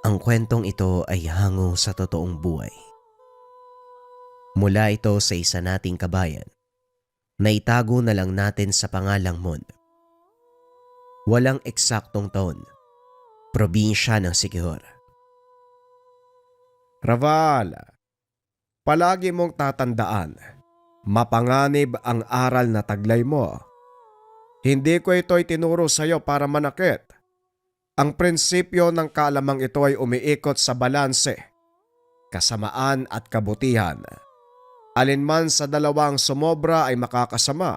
Ang kwentong ito ay hango sa totoong buhay. Mula ito sa isa nating kabayan na itago na lang natin sa pangalang Mon. Walang eksaktong taon, probinsya ng Siquijor. Raval, palagi mong tatandaan, mapanganib ang aral na taglay mo. Hindi ko ito itinuro sa iyo para manakit. Ang prinsipyo ng kaalamang ito ay umiikot sa balanse, kasamaan at kabutihan. Alinman sa dalawang sumobra ay makakasama.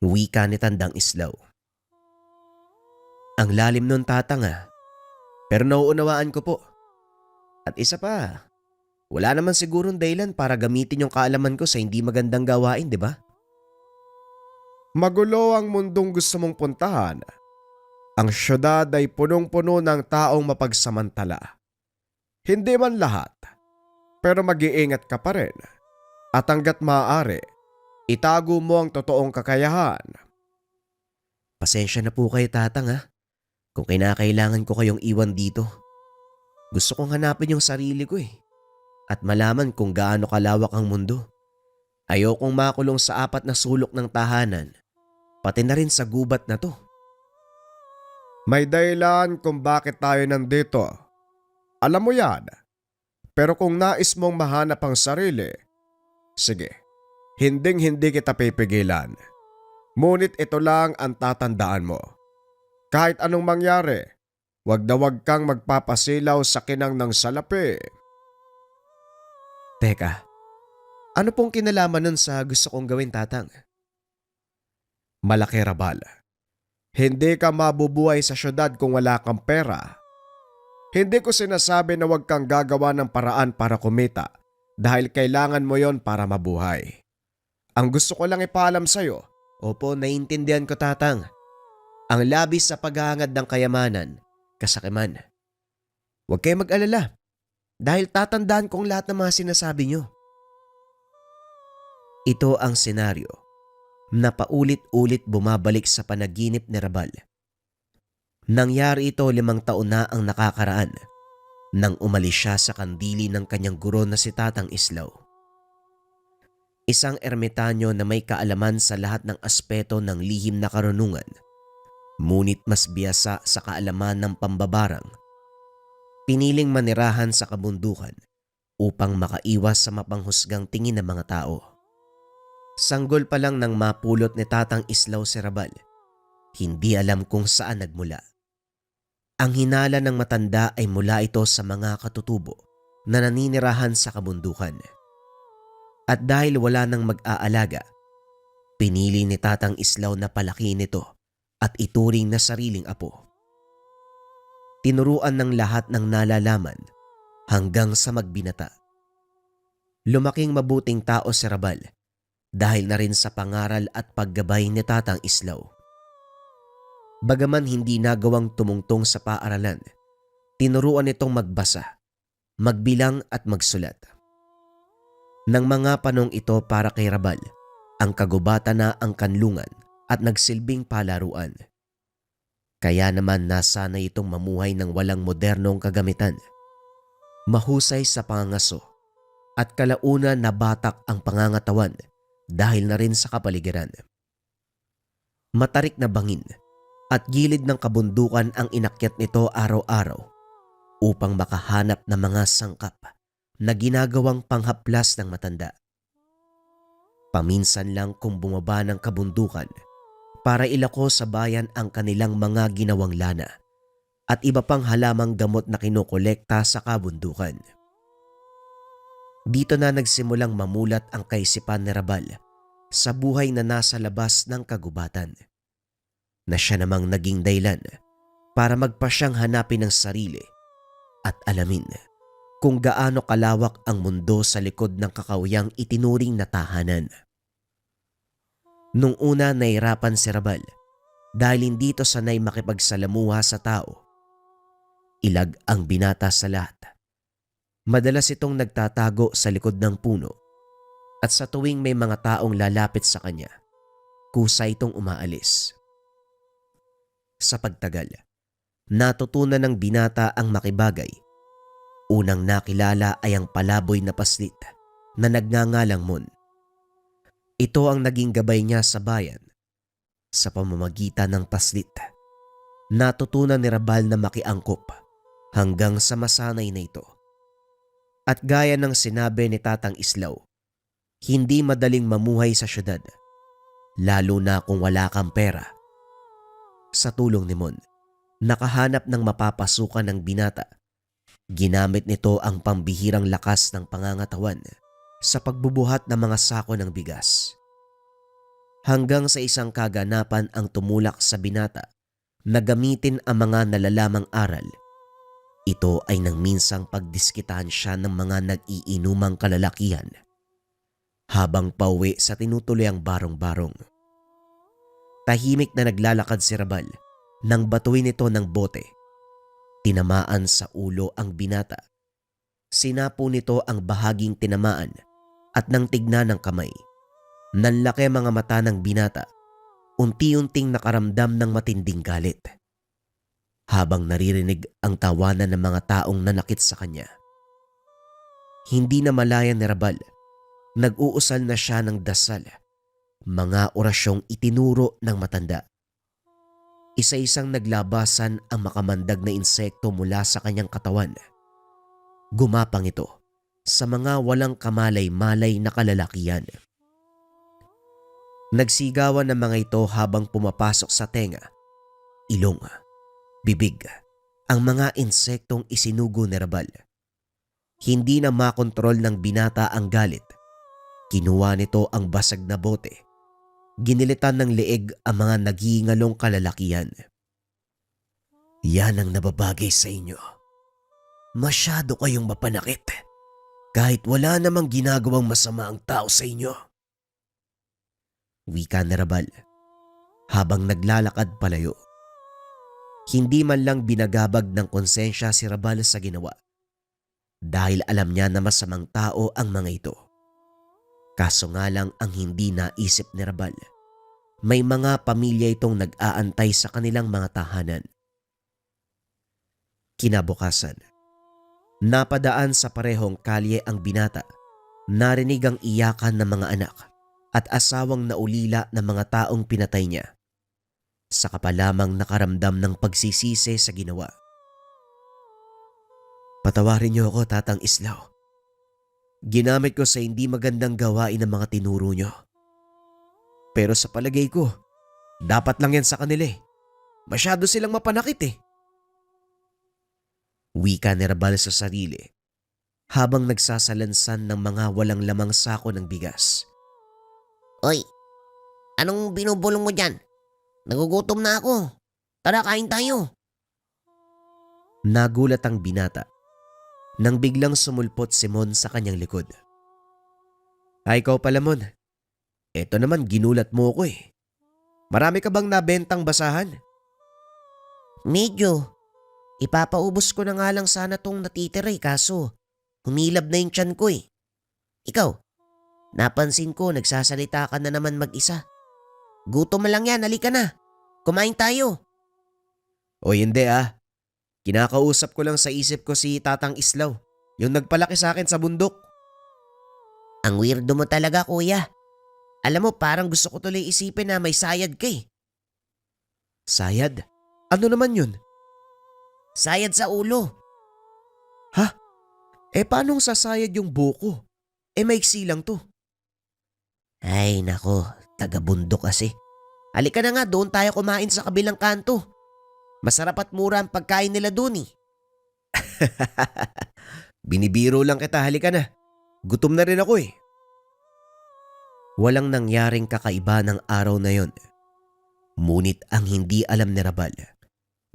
Wika ni Tandang Islaw. Ang lalim nun, tatang, pero nauunawaan ko po. At isa pa, wala naman sigurong dahilan para gamitin yung kaalaman ko sa hindi magandang gawain, di ba? Magulo ang mundong gusto mong puntahan. Ang syudad ay punong-puno ng taong mapagsamantala. Hindi man lahat, pero mag-iingat ka pa rin. At hanggat maaari, itago mo ang totoong kakayahan. Pasensya na po kayo, tatang, kung kinakailangan ko kayong iwan dito. Gusto kong hanapin yung sarili ko at malaman kung gaano kalawak ang mundo. Ayokong makulong sa apat na sulok ng tahanan, pati na rin sa gubat na to. May dahilan kung bakit tayo nandito. Alam mo yan. Pero kung nais mong mahanap ang sarili, sige, hinding-hindi kita pipigilan. Ngunit ito lang ang tatandaan mo. Kahit anong mangyari, wag na wag kang magpapasilaw sa kinang ng salapi. Teka, ano pong kinalaman nun sa gusto kong gawin, tatang? Malaki, Rabal. Hindi ka mabubuhay sa syudad kung wala kang pera. Hindi ko sinasabi na wag kang gagawa ng paraan para kumita dahil kailangan mo yon para mabuhay. Ang gusto ko lang ipaalam sa'yo, Opo, naiintindihan ko, tatang. Ang labis sa paghahangad ng kayamanan, kasakiman. Huwag kayo mag-alala dahil tatandaan kong lahat ng mga sinasabi nyo. Ito ang senaryo na paulit-ulit bumabalik sa panaginip ni Rabal. Nangyari ito 5 taon na ang nakakaraan nang umalis siya sa kandili ng kanyang guro na si Tatang Islaw. Isang ermitanyo na may kaalaman sa lahat ng aspeto ng lihim na karunungan, ngunit mas biyasa sa kaalaman ng pambabarang. Piniling manirahan sa kabundukan upang makaiwas sa mapanghusgang tingin ng mga tao. Sanggol pa lang nang mapulot ni Tatang Islaw si Rabal, hindi alam kung saan nagmula. Ang hinala ng matanda ay mula ito sa mga katutubo na naninirahan sa kabundukan. At dahil wala nang mag-aalaga, pinili ni Tatang Islaw na palakihin ito at ituring na sariling apo. Tinuruan ng lahat ng nalalaman hanggang sa magbinata. Lumaking mabuting tao si Rabal dahil na rin sa pangaral at paggabay ni Tatang Islaw. Bagaman hindi nagawang tumungtong sa paaralan, tinuruan itong magbasa, magbilang at magsulat. Nang mga panong ito para kay Rabal, ang kagubatan na ang kanlungan at nagsilbing palaruan. Kaya naman nasanay itong mamuhay ng walang modernong kagamitan. Mahusay sa pangangaso at kalaunan na batak ang pangangatawan dahil na rin sa kapaligiran. Matarik na bangin at gilid ng kabundukan ang inakyat nito araw-araw upang makahanap ng mga sangkap na ginagawang panghaplas ng matanda. Paminsan lang kung bumaba ng kabundukan para ilako sa bayan ang kanilang mga ginawang lana at iba pang halamang gamot na kinokolekta sa kabundukan. Dito na nagsimulang mamulat ang kaisipan ni Rabal sa buhay na nasa labas ng kagubatan, na siya namang naging dahilan para magpasyang hanapin ang sarili at alamin kung gaano kalawak ang mundo sa likod ng kakawiyang itinuring na tahanan. Nung una, nahirapan si Rabal dahil hindi ito sanay makipagsalamuha sa tao. Ilag ang binata sa lahat. Madalas itong nagtatago sa likod ng puno at sa tuwing may mga taong lalapit sa kanya, kusa itong umaalis. Sa pagtagal, Natutunan ng binata ang makibagay. Unang nakilala ay ang palaboy na paslit na nagngangalang Mon. Ito ang naging gabay niya sa bayan. Sa pamamagitan ng paslit, natutunan ni Rabal na makiangkop hanggang sa masanay na ito. At gaya ng sinabi ni Tatang Islaw, hindi madaling mamuhay sa syudad, lalo na kung wala kang pera. Sa tulong ni Mon, nakahanap ng mapapasukan ng binata. Ginamit nito ang pambihirang lakas ng pangangatawan sa pagbubuhat ng mga sako ng bigas. Hanggang sa isang kaganapan ang tumulak sa binata na gamitin ang mga nalalamang aral. Ito ay nang minsang pagdiskitahan siya ng mga nag-iinumang kalalakihan habang pauwi sa tinutuloyang barong-barong. Tahimik na naglalakad si Rabal nang batuin ito ng bote. Tinamaan sa ulo ang binata. Sinapo nito ang bahaging tinamaan at nang tignan ng kamay. Nanlaki mga mata ng binata. Unti-unting nakaramdam ng matinding galit. Habang naririnig ang tawanan ng mga taong nanakit sa kanya. Hindi na malaya ni Rabal. Nag-uusal na siya ng dasal. Mga orasyong itinuro ng matanda. Isa-isang naglabasan ang makamandag na insekto mula sa kanyang katawan. Gumapang ito sa mga walang kamalay-malay na kalalakihan. Nagsigawan ng mga ito habang pumapasok sa tenga, ilong, bibig, ang mga insektong isinugo ni Rabal. Hindi na makontrol ng binata ang galit. Kinuha nito ang basag na bote. Ginilitan ng leeg ang mga naghihingalong kalalakihan. Yan ang nababagay sa inyo. Masyado kayong mapanakit. Kahit wala namang ginagawang masama ang tao sa inyo. Wika ni Rabal habang naglalakad palayo. Hindi man lang binagabag ng konsensya si Rabal sa ginawa. Dahil alam niya na masamang tao ang mga ito. Kaso nga lang ang hindi naisip ni Rabal. May mga pamilya itong nag-aantay sa kanilang mga tahanan. Kinabukasan, napadaan sa parehong kalye ang binata. Narinig ang iyakan ng mga anak at asawang naulila ng mga taong pinatay niya. Saka pa lamang nakaramdam ng pagsisisi sa ginawa. Patawarin niyo ako, Tatang Islaw. Ginamit ko sa hindi magandang gawain ng mga tinuro niyo. Pero sa palagay ko, dapat lang yan sa kanila eh. Masyado silang mapanakit eh. Wika ni Rabal sa sarili habang nagsasalansan ng mga walang lamang sako ng bigas. Oy, anong binubulong mo dyan? Nagugutom na ako. Tara, kain tayo. Nagulat ang binata nang biglang sumulpot si Mon sa kanyang likod. Ay, ikaw pala, Mon. Eto naman, ginulat mo ko eh. Marami ka bang nabentang basahan? Medyo. Ipapaubos ko na nga lang sana tong natitira kaso humilab na yung tiyan ko eh. Ikaw, napansin ko nagsasalita ka na naman mag-isa. Gutom lang yan, halika na. Kumain tayo. O hindi ah. Kinakausap ko lang sa isip ko si Tatang Islaw, yung nagpalaki sa akin sa bundok. Ang weirdo mo talaga, kuya. Alam mo, parang gusto ko tuloy isipin na may sayad ka eh. Sayad? Ano naman yun? Sayad sa ulo. Ha? Paanong sasayad yung buko? Maiksi lang to. Ay nako, taga-bundok kasi. Halika na nga, doon tayo kumain sa kabilang kanto. Masarap at mura ang pagkain nila doon eh. Binibiro lang kita, halika na. Gutom na rin ako eh. Walang nangyaring kakaiba ng araw na yon. Ngunit ang hindi alam ni Rabal,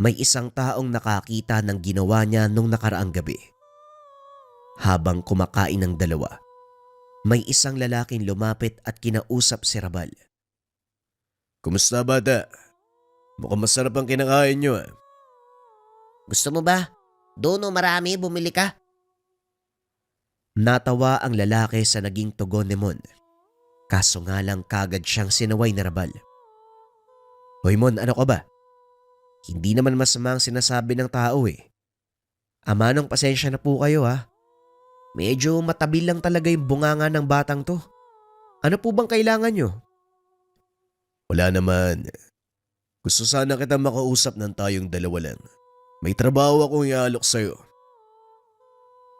may isang taong nakakita ng ginawa niya nung nakaraang gabi. Habang kumakain ng dalawa, may isang lalaking lumapit at kinausap si Rabal. Kumusta bata? Mukhang masarap ang kinakain niyo ah. Gusto mo ba? Doon o marami, bumili ka. Natawa ang lalaki sa naging tugon ni Mon. Kaso nga lang kagad siyang sinaway ni Rabal. Hoy Mon, ano ka ba? Hindi naman masama ang sinasabi ng tao eh. Manong, pasensya na po kayo ha. Medyo matabil lang talaga yung bunganga ng batang to. Ano po bang kailangan nyo? Wala naman. Gusto sana kita makausap ng tayong dalawa lang. May trabaho akong iaalok sa'yo.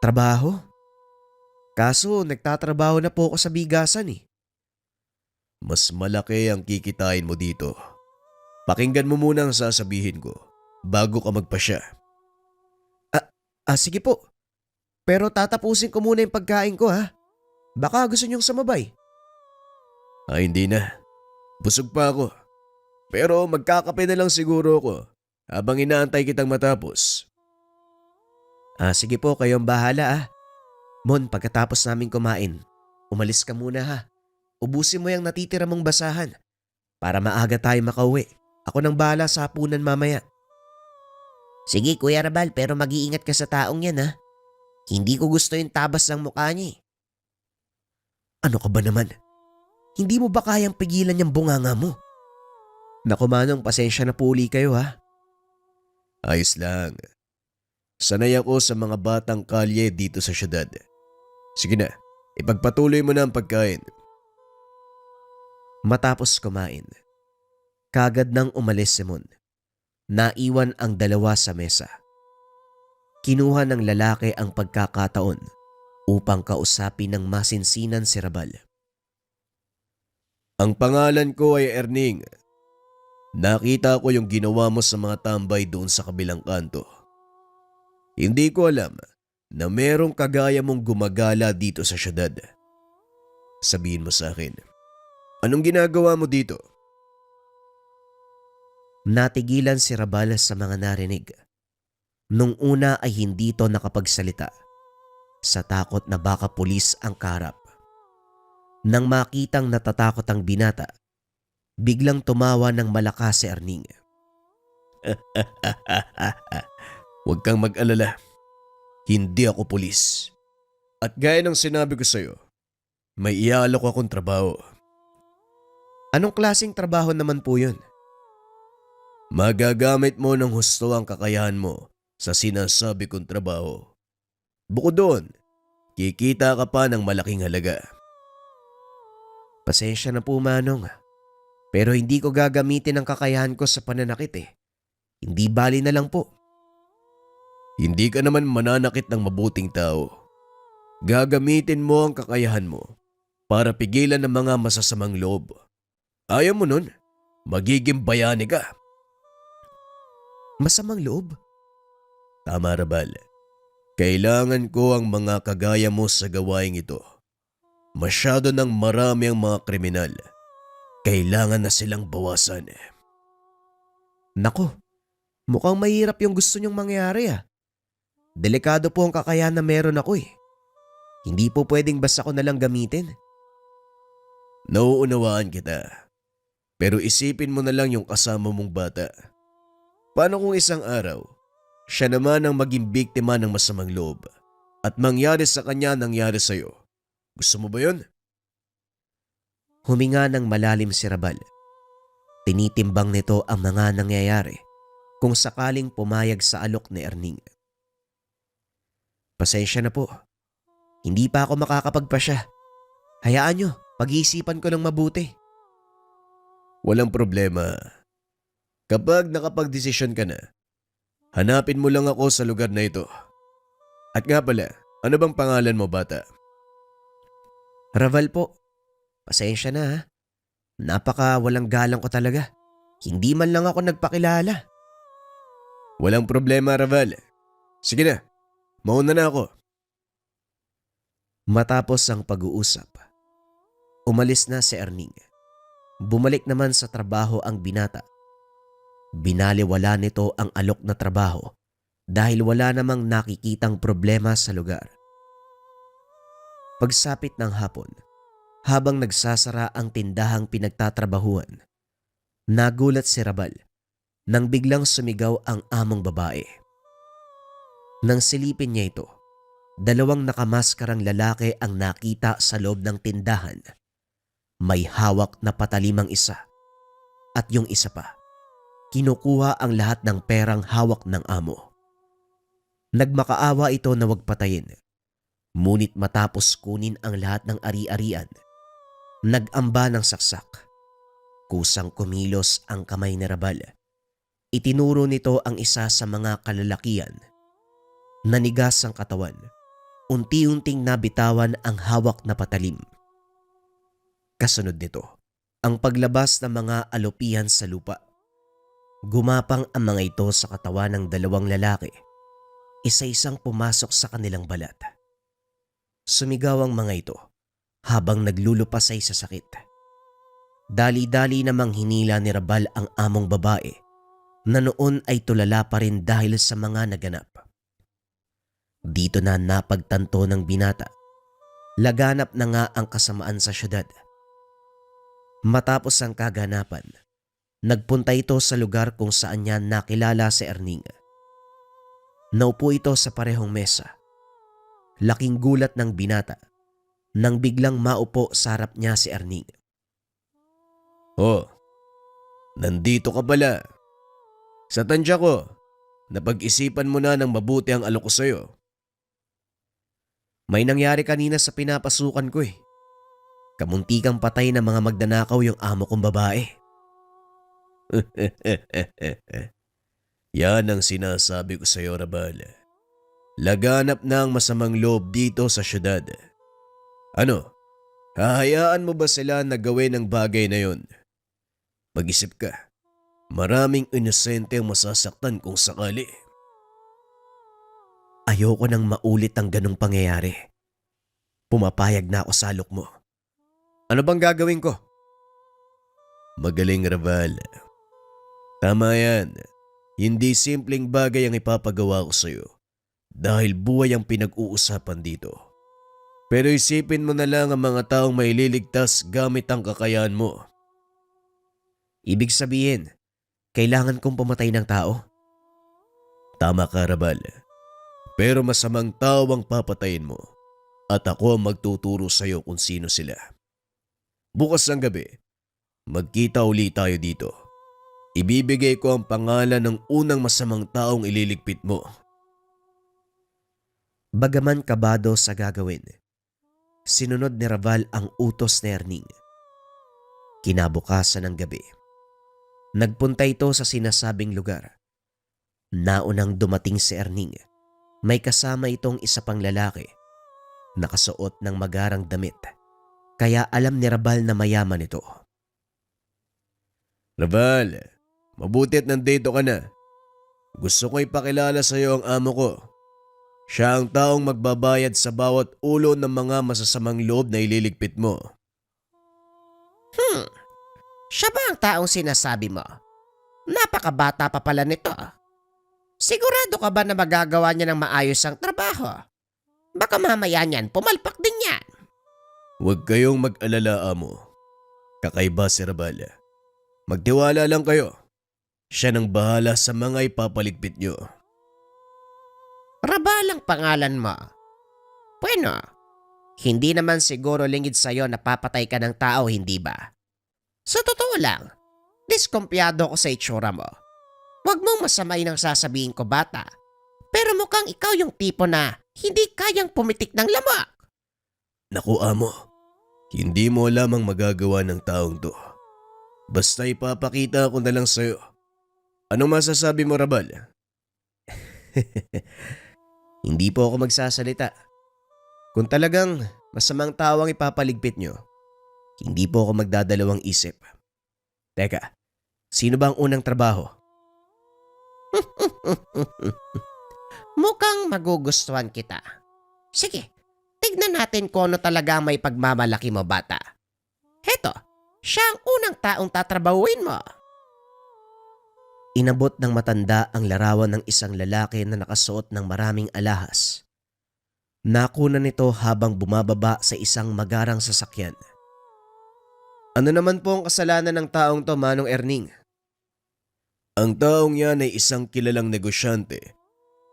Trabaho? Kaso nagtatrabaho na po ako sa bigasan eh. Mas malaki ang kikitain mo dito. Pakinggan mo muna ang sasabihin ko bago ka magpasya. Sige po. Pero tatapusin ko muna yung pagkain ko ha. Baka gusto nyong sumabay. Hindi na. Busog pa ako. Pero magkakape na lang siguro ako habang inaantay kitang matapos. Sige po, kayong bahala ah. Mon, pagkatapos namin kumain, umalis ka muna ha. Ubusin mo yung natitira mong basahan para maaga tayo makauwi. Ako nang bahala sa hapunan mamaya. Sige Kuya Rabal, pero mag-iingat ka sa taong yan ha. Hindi ko gusto yung tabas ng mukha niya eh. Ano ka ba naman? Hindi mo ba kayang pigilan yung bunganga mo? Naku Manong, pasensya na po uli kayo ha. Ayos lang. Sanay ako sa mga batang kalye dito sa syudad. Sige na, ipagpatuloy mo na ang pagkain. Matapos kumain, kagad nang umalis si Mon. Naiwan ang dalawa sa mesa. Kinuha ng lalaki ang pagkakataon upang kausapin ng masinsinan si Rabal. Ang pangalan ko ay Erning. Nakita ko yung ginawa mo sa mga tambay doon sa kabilang kanto. Hindi ko alam na merong kagaya mong gumagala dito sa syudad. Sabihin mo sa akin, anong ginagawa mo dito? Natigilan si Rabal sa mga narinig. Nung una ay hindi ito nakapagsalita sa takot na baka pulis ang kaharap. Nang makitang natatakot ang binata, biglang tumawa ng malakas si Erning. Huwag kang mag-alala. Hindi ako pulis. At gaya ng sinabi ko sa'yo, may iaalok akong trabaho. Anong klaseng trabaho naman po yun? Magagamit mo ng husto ang kakayahan mo sa sinasabi kong trabaho. Bukod doon, kikita ka pa ng malaking halaga. Pasensya na po Manong, pero hindi ko gagamitin ang kakayahan ko sa pananakit eh. Hindi bali na lang po. Hindi ka naman mananakit ng mabuting tao. Gagamitin mo ang kakayahan mo para pigilan ng mga masasamang loob. Ayaw mo nun, magiging bayani ka. Masamang loob? Tama Rabal. Kailangan ko ang mga kagaya mo sa gawaing ito. Masyado nang marami ang mga kriminal. Kailangan na silang bawasan. Nako, mukhang mahirap yung gusto nyong mangyari ah. Delikado po ang kakayahan na meron ako eh. Hindi po pwedeng basta ko nalang gamitin. Nauunawaan kita. Pero isipin mo na lang yung kasama mong bata. Paano kung isang araw, siya naman ang maging biktima ng masamang loob at mangyari sa kanya nangyari sa'yo? Gusto mo ba yun? Huminga ng malalim si Rabal. Tinitimbang nito ang mga nangyayari kung sakaling pumayag sa alok ni Erning. Pasensya na po. Hindi pa ako makakapagpasya. Hayaan nyo, pag-iisipan ko ng mabuti. Walang problema. Kapag nakapag-desisyon ka na, hanapin mo lang ako sa lugar na ito. At nga pala, ano bang pangalan mo bata? Raval po. Pasensya na ha. Napaka walang galang ko talaga. Hindi man lang ako nagpakilala. Walang problema Raval. Sige na, mauna na ako. Matapos ang pag-uusap, umalis na si Erning. Bumalik naman sa trabaho ang binata. Binaliwala nito ang alok na trabaho dahil wala namang nakikitang problema sa lugar. Pagsapit ng hapon, habang nagsasara ang tindahang pinagtatrabahuan, nagulat si Rabal nang biglang sumigaw ang among babae. Nang silipin niya ito, dalawang nakamaskarang lalaki ang nakita sa loob ng tindahan. May hawak na patalimang isa at yung isa pa kinukuha ang lahat ng perang hawak ng amo. Nagmakaawa ito na wag patayin. Ngunit matapos kunin ang lahat ng ari-arian, nag-amba ng saksak. Kusang kumilos ang kamay ni Rabal. Itinuro nito ang isa sa mga kalalakian. Nanigas ang katawan. Unti-unting nabitawan ang hawak na patalim. Kasunod nito, ang paglabas ng mga alopihan sa lupa. Gumapang ang mga ito sa katawan ng dalawang lalaki. Isa-isang pumasok sa kanilang balat. Sumigaw ang mga ito habang naglulupasay sa sakit. Dali-dali namang hinila ni Rabal ang among babae na noon ay tulala pa rin dahil sa mga naganap. Dito na napagtanto ng binata. Laganap na nga ang kasamaan sa syudad. Matapos ang kaganapan, nagpunta ito sa lugar kung saan niya nakilala si Erning. Naupo ito sa parehong mesa. Laking gulat ng binata nang biglang maupo sa harap niya si Erning. Oh, nandito ka pala. Sa tansya ko, napag-isipan mo na ng mabuti ang alok ko sa'yo. May nangyari kanina sa pinapasukan ko eh. Kamuntikang patay na mga magnanakaw yung amo kong babae. Yan ang sinasabi ko sa'yo, Rabal. Laganap na ang masamang loob dito sa syudad. Ano, hahayaan mo ba sila na gawin ang bagay na yon? Mag-isip ka, maraming inosente ang masasaktan kung sakali. Ayoko nang maulit ang ganong pangyayari. Pumapayag na ako sa alok mo. Ano bang gagawin ko? Magaling, Rabal. Tama yan. Hindi simpleng bagay ang ipapagawa ko sa'yo dahil buhay ang pinag-uusapan dito. Pero isipin mo na lang ang mga taong maililigtas gamit ang kakayahan mo. Ibig sabihin, kailangan kong pumatay ng tao? Tama ka, Rabal. Pero masamang tao ang papatayin mo at ako ang magtuturo sa'yo kung sino sila. Bukas ng gabi, magkita uli tayo dito. Ibibigay ko ang pangalan ng unang masamang taong ililigpit mo. Bagaman kabado sa gagawin, sinunod ni Rabal ang utos ni Erning. Kinabukasan ng gabi, nagpunta ito sa sinasabing lugar. Naunang dumating si Erning. May kasama itong isa pang lalaki. Nakasuot ng magarang damit. Kaya alam ni Rabal na mayaman ito. Rabal, mabuti at nandito ka na. Gusto ko ipakilala sa iyo ang amo ko. Siya ang taong magbabayad sa bawat ulo ng mga masasamang loob na ililigpit mo. Siya ba ang taong sinasabi mo? Napakabata pa pala nito. Sigurado ka ba na magagawa niya ng maayos ang trabaho? Baka mamaya niyan pumalpak din yan. Huwag kayong mag-alala, amo. Kakaiba si Rabal. Magtiwala lang kayo. Siya nang bahala sa mga ipapaligpit niyo. Rabal ang pangalan mo. Bueno, hindi naman siguro lingid sa'yo na papatay ka ng tao, hindi ba? Sa totoo lang, diskumpiyado ko sa itsura mo. Huwag mong masamain ang sasabihin ko, bata. Pero mukhang ikaw yung tipo na hindi kayang pumitik ng lamok. Naku, amo. Hindi mo alam ang magagawa ng taong to. Basta ipapakita ko na lang sa'yo. Anong masasabi mo, Rabal? Hindi po ako magsasalita. Kung talagang masamang tao ang ipapaligpit nyo, hindi po ako magdadalawang isip. Teka, sino ba ang unang trabaho? Mukhang magugustuhan kita. Sige, tignan natin kung ano talaga ang may pagmamalaki mo, bata. Heto, siya ang unang taong tatrabahuin mo. Inabot ng matanda ang larawan ng isang lalaki na nakasuot ng maraming alahas. Nakuna nito habang bumababa sa isang magarang sasakyan. Ano naman po ang kasalanan ng taong to, Manong Erning? Ang taong yan ay isang kilalang negosyante.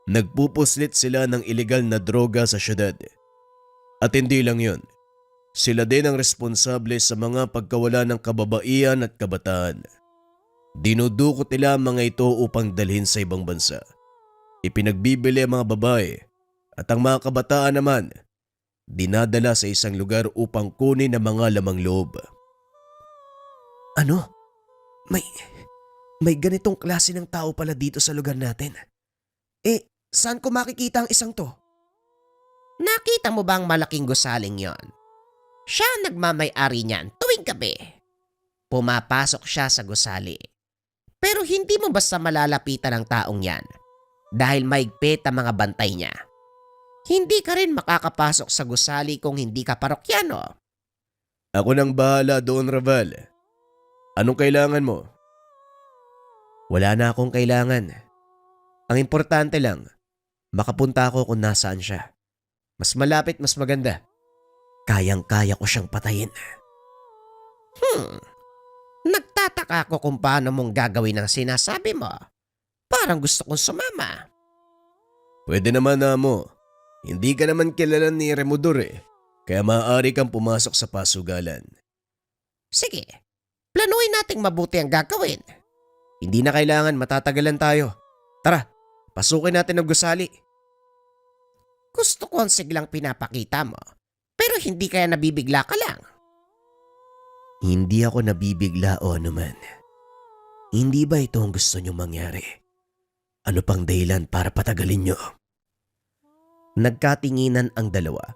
Nagpupuslit sila ng ilegal na droga sa syudad. At hindi lang yon, sila din ang responsable sa mga pagkawala ng kababaihan at kabataan. Dinudukot nila ang mga ito upang dalhin sa ibang bansa. Ipinagbibili ang mga babae at ang mga kabataan naman dinadala sa isang lugar upang kunin ang mga lamang loob. Ano? May ganitong klase ng tao pala dito sa lugar natin. Saan ko makikita ang isang to? Nakita mo bang malaking gusaling yon? Siya ang nagmamay-ari niyan tuwing gabi. Pumapasok siya sa gusali. Pero hindi mo basta malalapitan ang taong yan dahil maigpit ang mga bantay niya. Hindi ka rin makakapasok sa gusali kung hindi ka parokyano. Ako nang bahala doon, Raval. Anong kailangan mo? Wala na akong kailangan. Ang importante lang, makapunta ako kung nasaan siya. Mas malapit, mas maganda. Kayang-kaya ko siyang patayin. Nagtataka ako kung paano mong gagawin ang sinasabi mo. Parang gusto kong sumama. Pwede naman, Amo. Hindi ka naman kilala ni Remodor kaya maaari kang pumasok sa pasugalan. Sige, planuin nating mabuti ang gagawin. Hindi na kailangan, matatagalan tayo. Tara, pasukin natin ang gusali. Gusto ko ang siglang pinapakita mo, pero hindi kaya nabibigla ka lang. Hindi ako nabibigla o anuman. Hindi ba ito ang gusto niyong mangyari? Ano pang dahilan para patagalin niyo? Nagkatinginan ang dalawa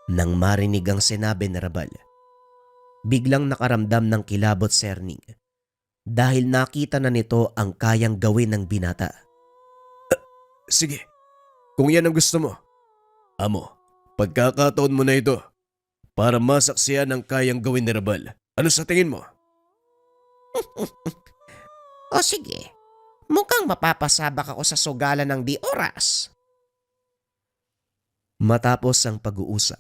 nang marinig ang sinabi ni Rabal. Biglang nakaramdam ng kilabot si Erning dahil nakita na nito ang kayang gawin ng binata. Sige, kung yan ang gusto mo. Amo, pagkakataon mo na ito para masaksiyan ang kayang gawin ni Rabal. Ano sa tingin mo? O sige, mukhang mapapasabak ako sa sugalan ng di oras. Matapos ang pag-uusap,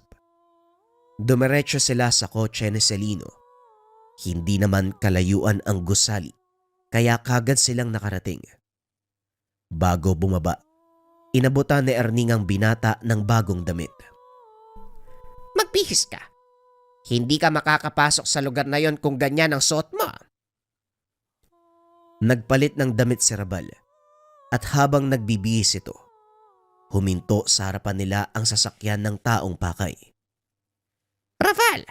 dumiretso sila sa kotse ni Celino. Hindi naman kalayuan ang gusali, kaya kagad silang nakarating. Bago bumaba, inabutan ni Erning ang binata ng bagong damit. Magbihis ka. Hindi ka makakapasok sa lugar na yon kung ganyan ang suot mo. Nagpalit ng damit si Rabal at habang nagbibihis ito, huminto sa harapan nila ang sasakyan ng taong pakay. Raval,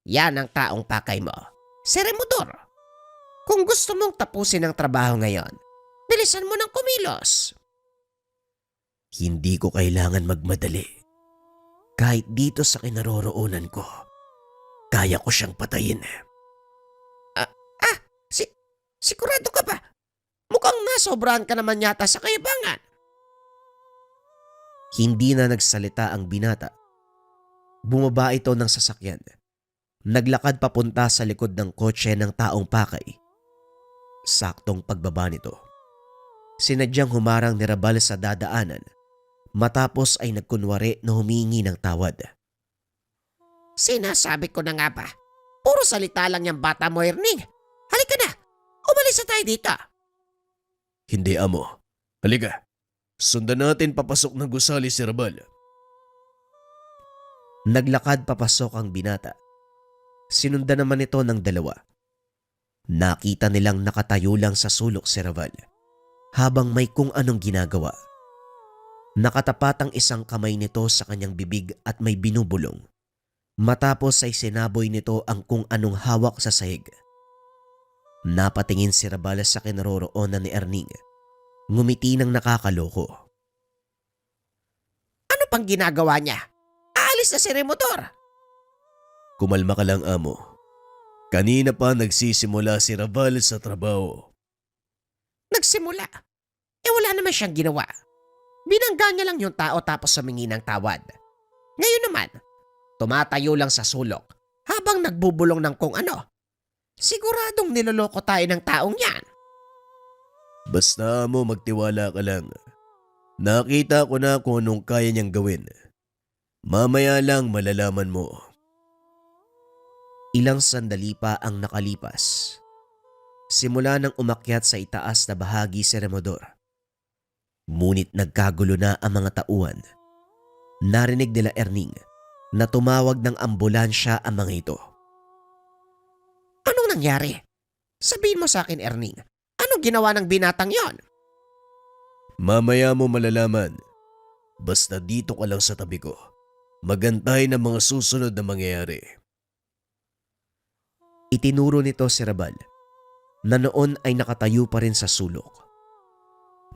yan ang taong pakay mo, si Remodor. Kung gusto mong tapusin ang trabaho ngayon, bilisan mo ng kumilos. Hindi ko kailangan magmadali. Kahit dito sa kinaroroonan ko, kaya ko siyang patayin. Sigurado ka ba? Mukhang nasobrahan ka naman yata sa kayabangan. Hindi na nagsalita ang binata. Bumaba ito ng sasakyan. Naglakad papunta sa likod ng kotse ng taong pakay. Saktong pagbaba nito, sinadyang humarang ni Rabal sa dadaanan matapos ay nagkunwari na humingi ng tawad. Sinasabi ko na nga ba, puro salita lang yung bata mo, Erning. Halika na, umalis na tayo dito. Hindi, Amo. Halika. Sundan natin papasok ng gusali si Rabal. Naglakad papasok ang binata. Sinundan naman ito ng dalawa. Nakita nilang nakatayo lang sa sulok si Raval habang may kung anong ginagawa. Nakatapat ang isang kamay nito sa kanyang bibig at may binubulong. Matapos ay sinaboy nito ang kung anong hawak sa sahig. Napatingin si Raval sa kinaroroonan ni Erning. Ngumiti ng nakakaloko. Ano pang ginagawa niya? Aalis na si Remodor. Kumalma ka lang, Amo. Kanina pa nagsisimula si Raval sa trabaho. Nagsimula? Wala naman siyang ginawa. Binangga niya lang yung tao tapos sumingi ng tawad. Ngayon naman, tumatayo lang sa sulok habang nagbubulong ng kung ano. Siguradong niloloko tayo ng taong yan. Basta, Amo, magtiwala ka lang. Nakita ko na kung anong kaya niyang gawin. Mamaya lang malalaman mo. Ilang sandali pa ang nakalipas. Simula nang umakyat sa itaas na bahagi si Remodor. Ngunit nagkagulo na ang mga tauhan. Narinig nila Erning na tumawag ng ambulansya ang mga ito. Anong nangyari? Sabihin mo sa akin, Erning, anong ginawa ng binatang yon? Mamaya mo malalaman. Basta dito ka lang sa tabi ko. Magantay ng mga susunod na mangyayari. Itinuro nito si Rabal na noon ay nakatayo pa rin sa sulok.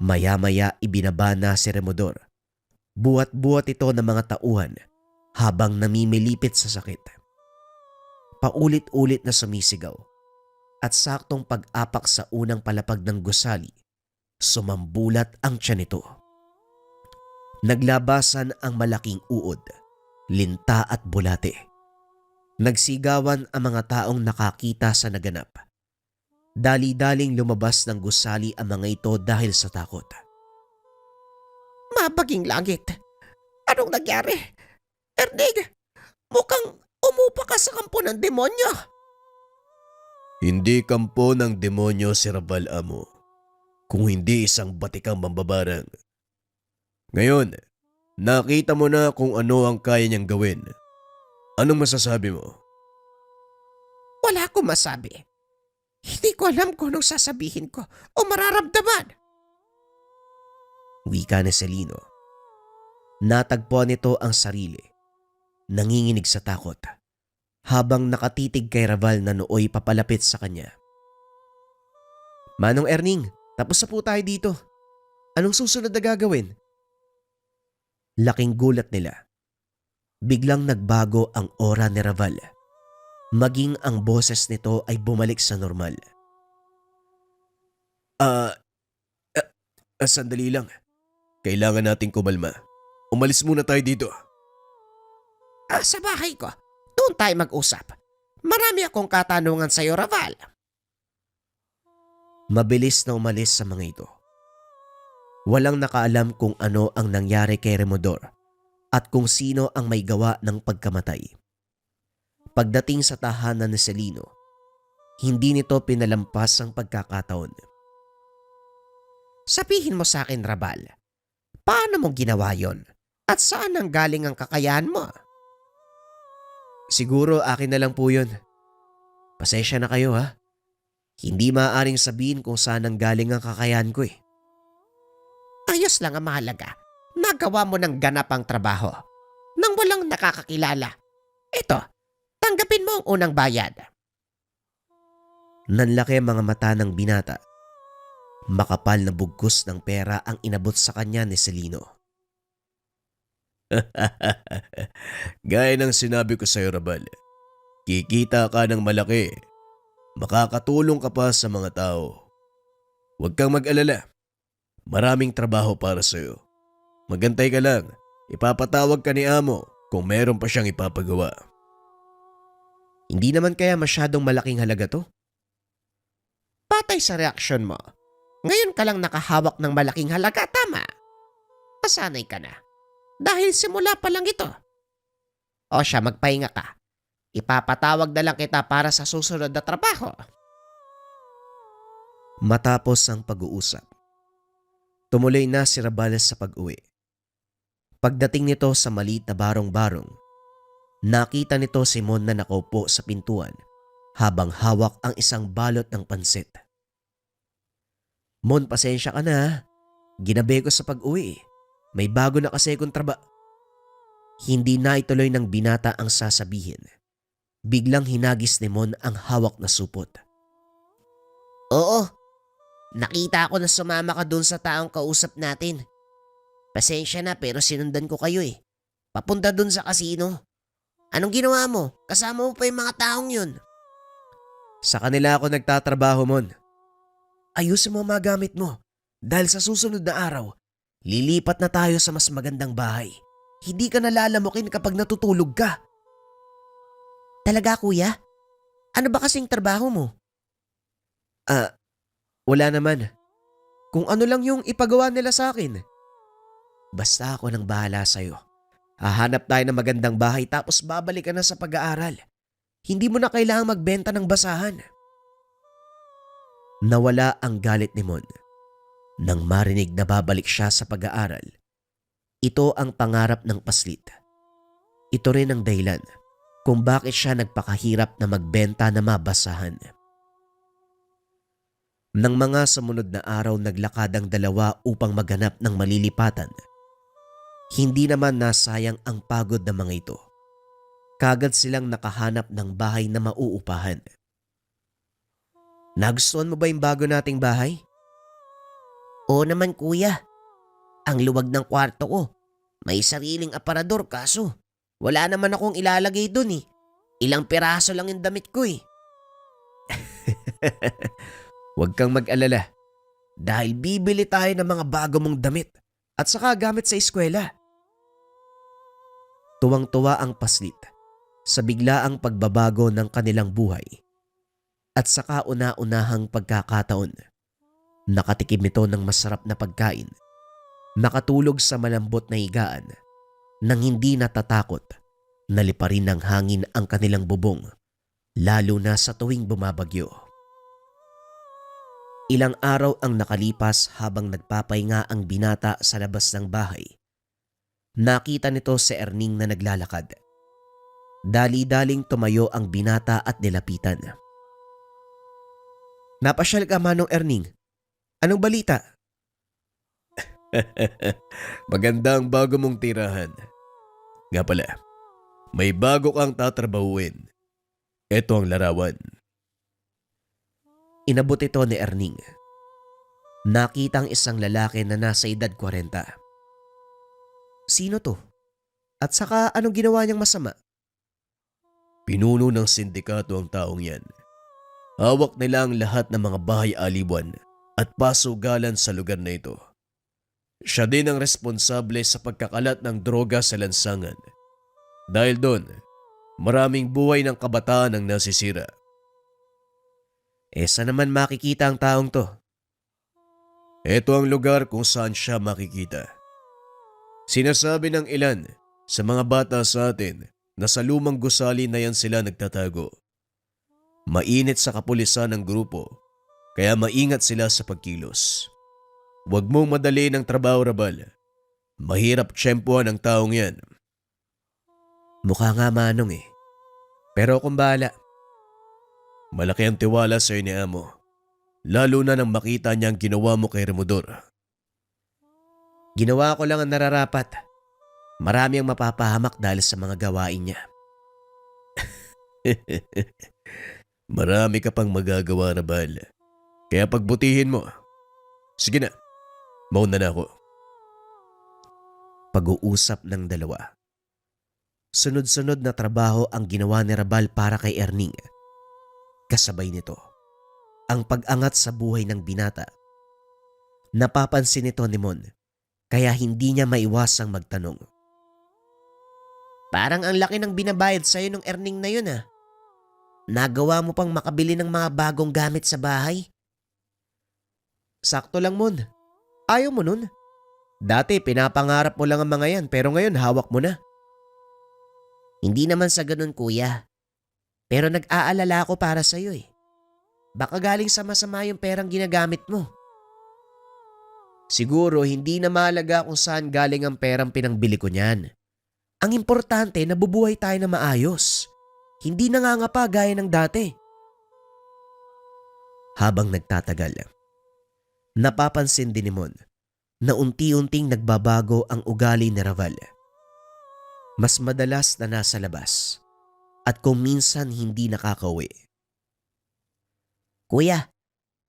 Maya-maya ibinaba na si Remodor. Buhat-buhat ito ng mga tauhan habang namimilipit sa sakit. Paulit-ulit na sumisigaw at saktong pag-apak sa unang palapag ng gusali, sumambulat ang tiyan nito. Naglabasan ang malaking uod, linta at bulate. Nagsigawan ang mga taong nakakita sa naganap. Dali-daling lumabas ng gusali ang mga ito dahil sa takot. Mabaging langit! Anong nangyari? Erning, mukhang umupa ka sa kampo ng demonyo. Hindi kampo ng demonyo si Rabal Amo, kung hindi isang batikang mambabarang. Ngayon, nakita mo na kung ano ang kaya niyang gawin. Anong masasabi mo? Wala akong masabi. Hindi ko alam kung anong sasabihin ko o mararamdaman. Wika ni Celino. Natagpuan nito ang sarili, nanginginig sa takot, habang nakatitig kay Raval na nooy papalapit sa kanya. Manong Erning, tapos na po tayo dito. Anong susunod na gagawin? Laking gulat nila. Biglang nagbago ang aura ni Raval. Maging ang boses nito ay bumalik sa normal. Sandali lang. Kailangan nating kumalma. Umalis muna tayo dito. Sa bahay ko, doon tayo mag-usap. Marami akong katanungan sa iyo, Raval. Mabilis na umalis sa mga ito. Walang nakaalam kung ano ang nangyari kay Remodor at kung sino ang may gawa ng pagkamatay. Pagdating sa tahanan ni Celino, hindi nito pinalampas ang pagkakataon. Sabihin mo sa akin, Raval, paano mo ginawa yon? At saan ang galing ang kakayahan mo? Siguro akin na lang po yun. Pasensya na kayo ha. Hindi maaaring sabihin kung saan ang galing ang kakayahan ko eh. Ayos lang ang mahalaga. Nagawa mo ng ganapang trabaho nang walang nakakakilala. Ito, tanggapin mo ang unang bayad. Nanlaki ang mga mata ng binata. Makapal na bugkos ng pera ang inabot sa kanya ni Celino. Gaya ng sinabi ko sa iyo, Rabal, kikita ka ng malaki. Makakatulong ka pa sa mga tao. Huwag kang mag-alala. Maraming trabaho para sa iyo. Magantay ka lang. Ipapatawag ka ni Amo kung meron pa siyang ipapagawa. Hindi naman kaya masyadong malaking halaga to? Patay sa reaksyon mo. Ngayon ka lang nakahawak ng malaking halaga, tama? Pasanay ka na. Dahil simula pa lang ito. O siya, magpahinga ka. Ipapatawag na lang kita para sa susunod na trabaho. Matapos ang pag-uusap, tumuloy na si Rabales sa pag-uwi. Pagdating nito sa maliit na barong-barong, nakita nito si Mon na nakaupo sa pintuan habang hawak ang isang balot ng pansit. Mon, pasensya ka na ha. Ginabi ko sa pag-uwi. May bago na kasi kong Hindi na ituloy ng binata ang sasabihin. Biglang hinagis ni Mon ang hawak na supot. Oo, nakita ko na sumama ka dun sa taong kausap natin. Pasensya na pero sinundan ko kayo eh. Papunta dun sa kasino. Anong ginawa mo? Kasama mo pa yung mga taong yun. Sa kanila ako nagtatrabaho, Mon. Ayusin mo ang mga gamit mo. Dahil sa susunod na araw, lilipat na tayo sa mas magandang bahay. Hindi ka nalalamukin kapag natutulog ka. Talaga, kuya? Ano ba kasing trabaho mo? Wala naman. Kung ano lang yung ipagawa nila sa akin. Basta ako nang bahala sa'yo. Hahanap tayo ng magandang bahay tapos babalik ka na sa pag-aaral. Hindi mo na kailangang magbenta ng basahan. Nawala ang galit ni Mon. Nang marinig na babalik siya sa pag-aaral, ito ang pangarap ng paslit. Ito rin ang dahilan kung bakit siya nagpakahirap na magbenta na mabasahan. Nang mga sumunod na araw naglakad ang dalawa upang maghanap ng malilipatan. Hindi naman nasayang ang pagod ng mga ito. Kagad silang nakahanap ng bahay na mauupahan. Nagustuhan mo ba yung bago nating bahay? Oo naman kuya. Ang luwag ng kwarto ko. May sariling aparador kaso wala naman akong ilalagay dun eh. Ilang piraso lang yung damit ko eh. Huwag kang mag-alala. Dahil bibili tayo ng mga bago mong damit at saka gamit sa eskwela. Tuwang-tuwa ang paslit sa biglaang pagbabago ng kanilang buhay at saka una-unahang pagkakataon. Nakatikim ito ng masarap na pagkain, nakatulog sa malambot na higaan nang hindi natatakot na liparin ng hangin ang kanilang bubong lalo na sa tuwing bumabagyo. Ilang araw ang nakalipas habang nagpapahinga ang binata sa labas ng bahay. Nakita nito si Erning na naglalakad. Dali-daling tumayo ang binata at nilapitan. Napasyal ka Manong Erning. Anong balita? Maganda ang bago mong tirahan. Nga pala, may bago kang tatrabahuin. Ito ang larawan. Inabot ito ni Erning. Nakita ang isang lalaki na nasa edad 40. Sino to? At saka anong ginawa niyang masama? Pinuno ng sindikato ang taong yan. Hawak nila ang lahat ng mga bahay aliwan at pasugalan sa lugar na ito. Siya din ang responsable sa pagkakalat ng droga sa lansangan. Dahil doon, maraming buhay ng kabataan ang nasisira. Saan naman makikita ang taong to? Ito ang lugar kung saan siya makikita. Sinasabi ng ilan sa mga bata sa atin na sa lumang gusali na yan sila nagtatago. Mainit sa kapulisan ng grupo, kaya maingat sila sa pagkilos. Huwag mong madali ng trabaho, Rabal. Mahirap tiyempuhan ang taong yan. Mukha nga Manong eh. Pero kung bahala. Malaki ang tiwala sa iyo ni Amo. Lalo na nang makita niya ang ginawa mo kay Remodor. Ginawa ko lang ang nararapat. Marami ang mapapahamak dahil sa mga gawain niya. Marami ka pang magagawa, Rabal. Kaya pagbutihin mo. Sige na, mauna na ako. Pag-uusap ng dalawa. Sunod-sunod na trabaho ang ginawa ni Rabal para kay Erning. Kasabay nito, ang pag-angat sa buhay ng binata. Napapansin nito ni Mon, kaya hindi niya maiwasang magtanong. Parang ang laki ng binabayad sa'yo ng Erning na yun ah. Nagawa mo pang makabili ng mga bagong gamit sa bahay? Sakto lang Mon. Ayaw mo nun. Dati pinapangarap mo lang ang mga yan pero ngayon hawak mo na. Hindi naman sa ganun kuya. Pero nag-aalala ako para sa'yo eh. Baka galing sa masama yung perang ginagamit mo. Siguro hindi na mahalaga kung saan galing ang perang pinangbili ko niyan. Ang importante nabubuhay tayo na maayos. Hindi nangangapa gaya ng dati. Habang nagtatagal, napapansin din ni Mon na unti-unting nagbabago ang ugali ni Raval. Mas madalas na nasa labas at kung minsan hindi nakakauwi. Kuya,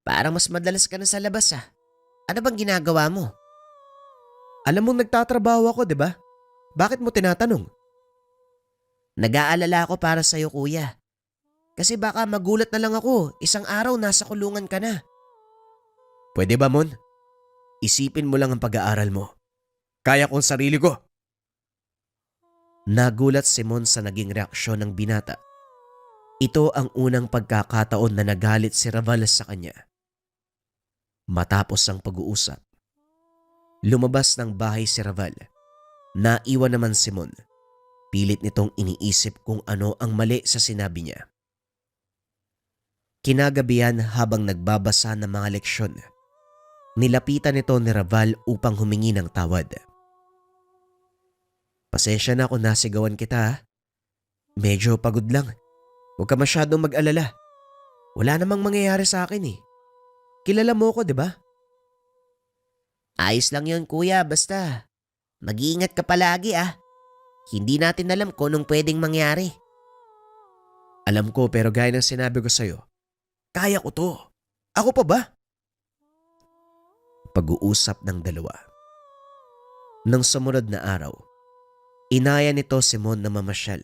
parang mas madalas ka na sa labas ah. Ano bang ginagawa mo? Alam mo nagtatrabaho ako, di ba? Bakit mo tinatanong? Nag-aalala ako para sa'yo kuya. Kasi baka magulat na lang ako, isang araw nasa kulungan ka na. Pwede ba Mon? Isipin mo lang ang pag-aaral mo. Kaya kong sarili ko. Nagulat si Mon sa naging reaksyon ng binata. Ito ang unang pagkakataon na nagalit si Raval sa kanya. Matapos ang pag-uusap, lumabas ng bahay si Raval. Naiwan naman si Mon. Pilit nitong iniisip kung ano ang mali sa sinabi niya. Kinagabihan habang nagbabasa ng mga leksyon, nilapitan nito ni Raval upang humingi ng tawad. Pasensya na kung nasigawan kita ha. Medyo pagod lang. Huwag ka masyadong mag-alala. Wala namang mangyayari sa akin eh. Kilala mo ko, di ba? Ayos lang yun kuya, basta mag-iingat ka palagi ah. Hindi natin alam kung anong pwedeng mangyari. Alam ko pero gaya ng sinabi ko sa'yo, kaya ko to. Ako pa ba? Pag-uusap ng dalawa. Nang sumunod na araw, inaya nito si Mon na mamasyal.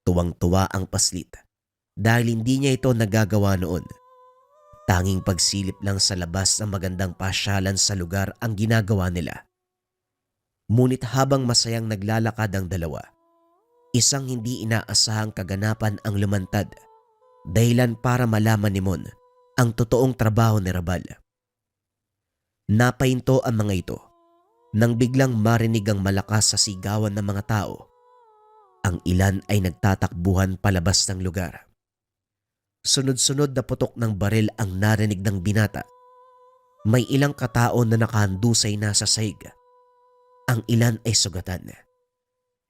Tuwang-tuwa ang paslit dahil hindi niya ito nagagawa noon. Tanging pagsilip lang sa labas ng magandang pasyalan sa lugar ang ginagawa nila. Ngunit habang masayang naglalakad ang dalawa, isang hindi inaasahang kaganapan ang lumantad, dahilan para malaman ni Mon ang totoong trabaho ni Rabal. Napahinto ang mga ito nang biglang marinig ang malakas sa sigawan ng mga tao. Ang ilan ay nagtatakbuhan palabas ng lugar. Sunod-sunod na putok ng baril ang narinig ng binata. May ilang katao na nakahandusay na sa sahig. Ang ilan ay sugatan.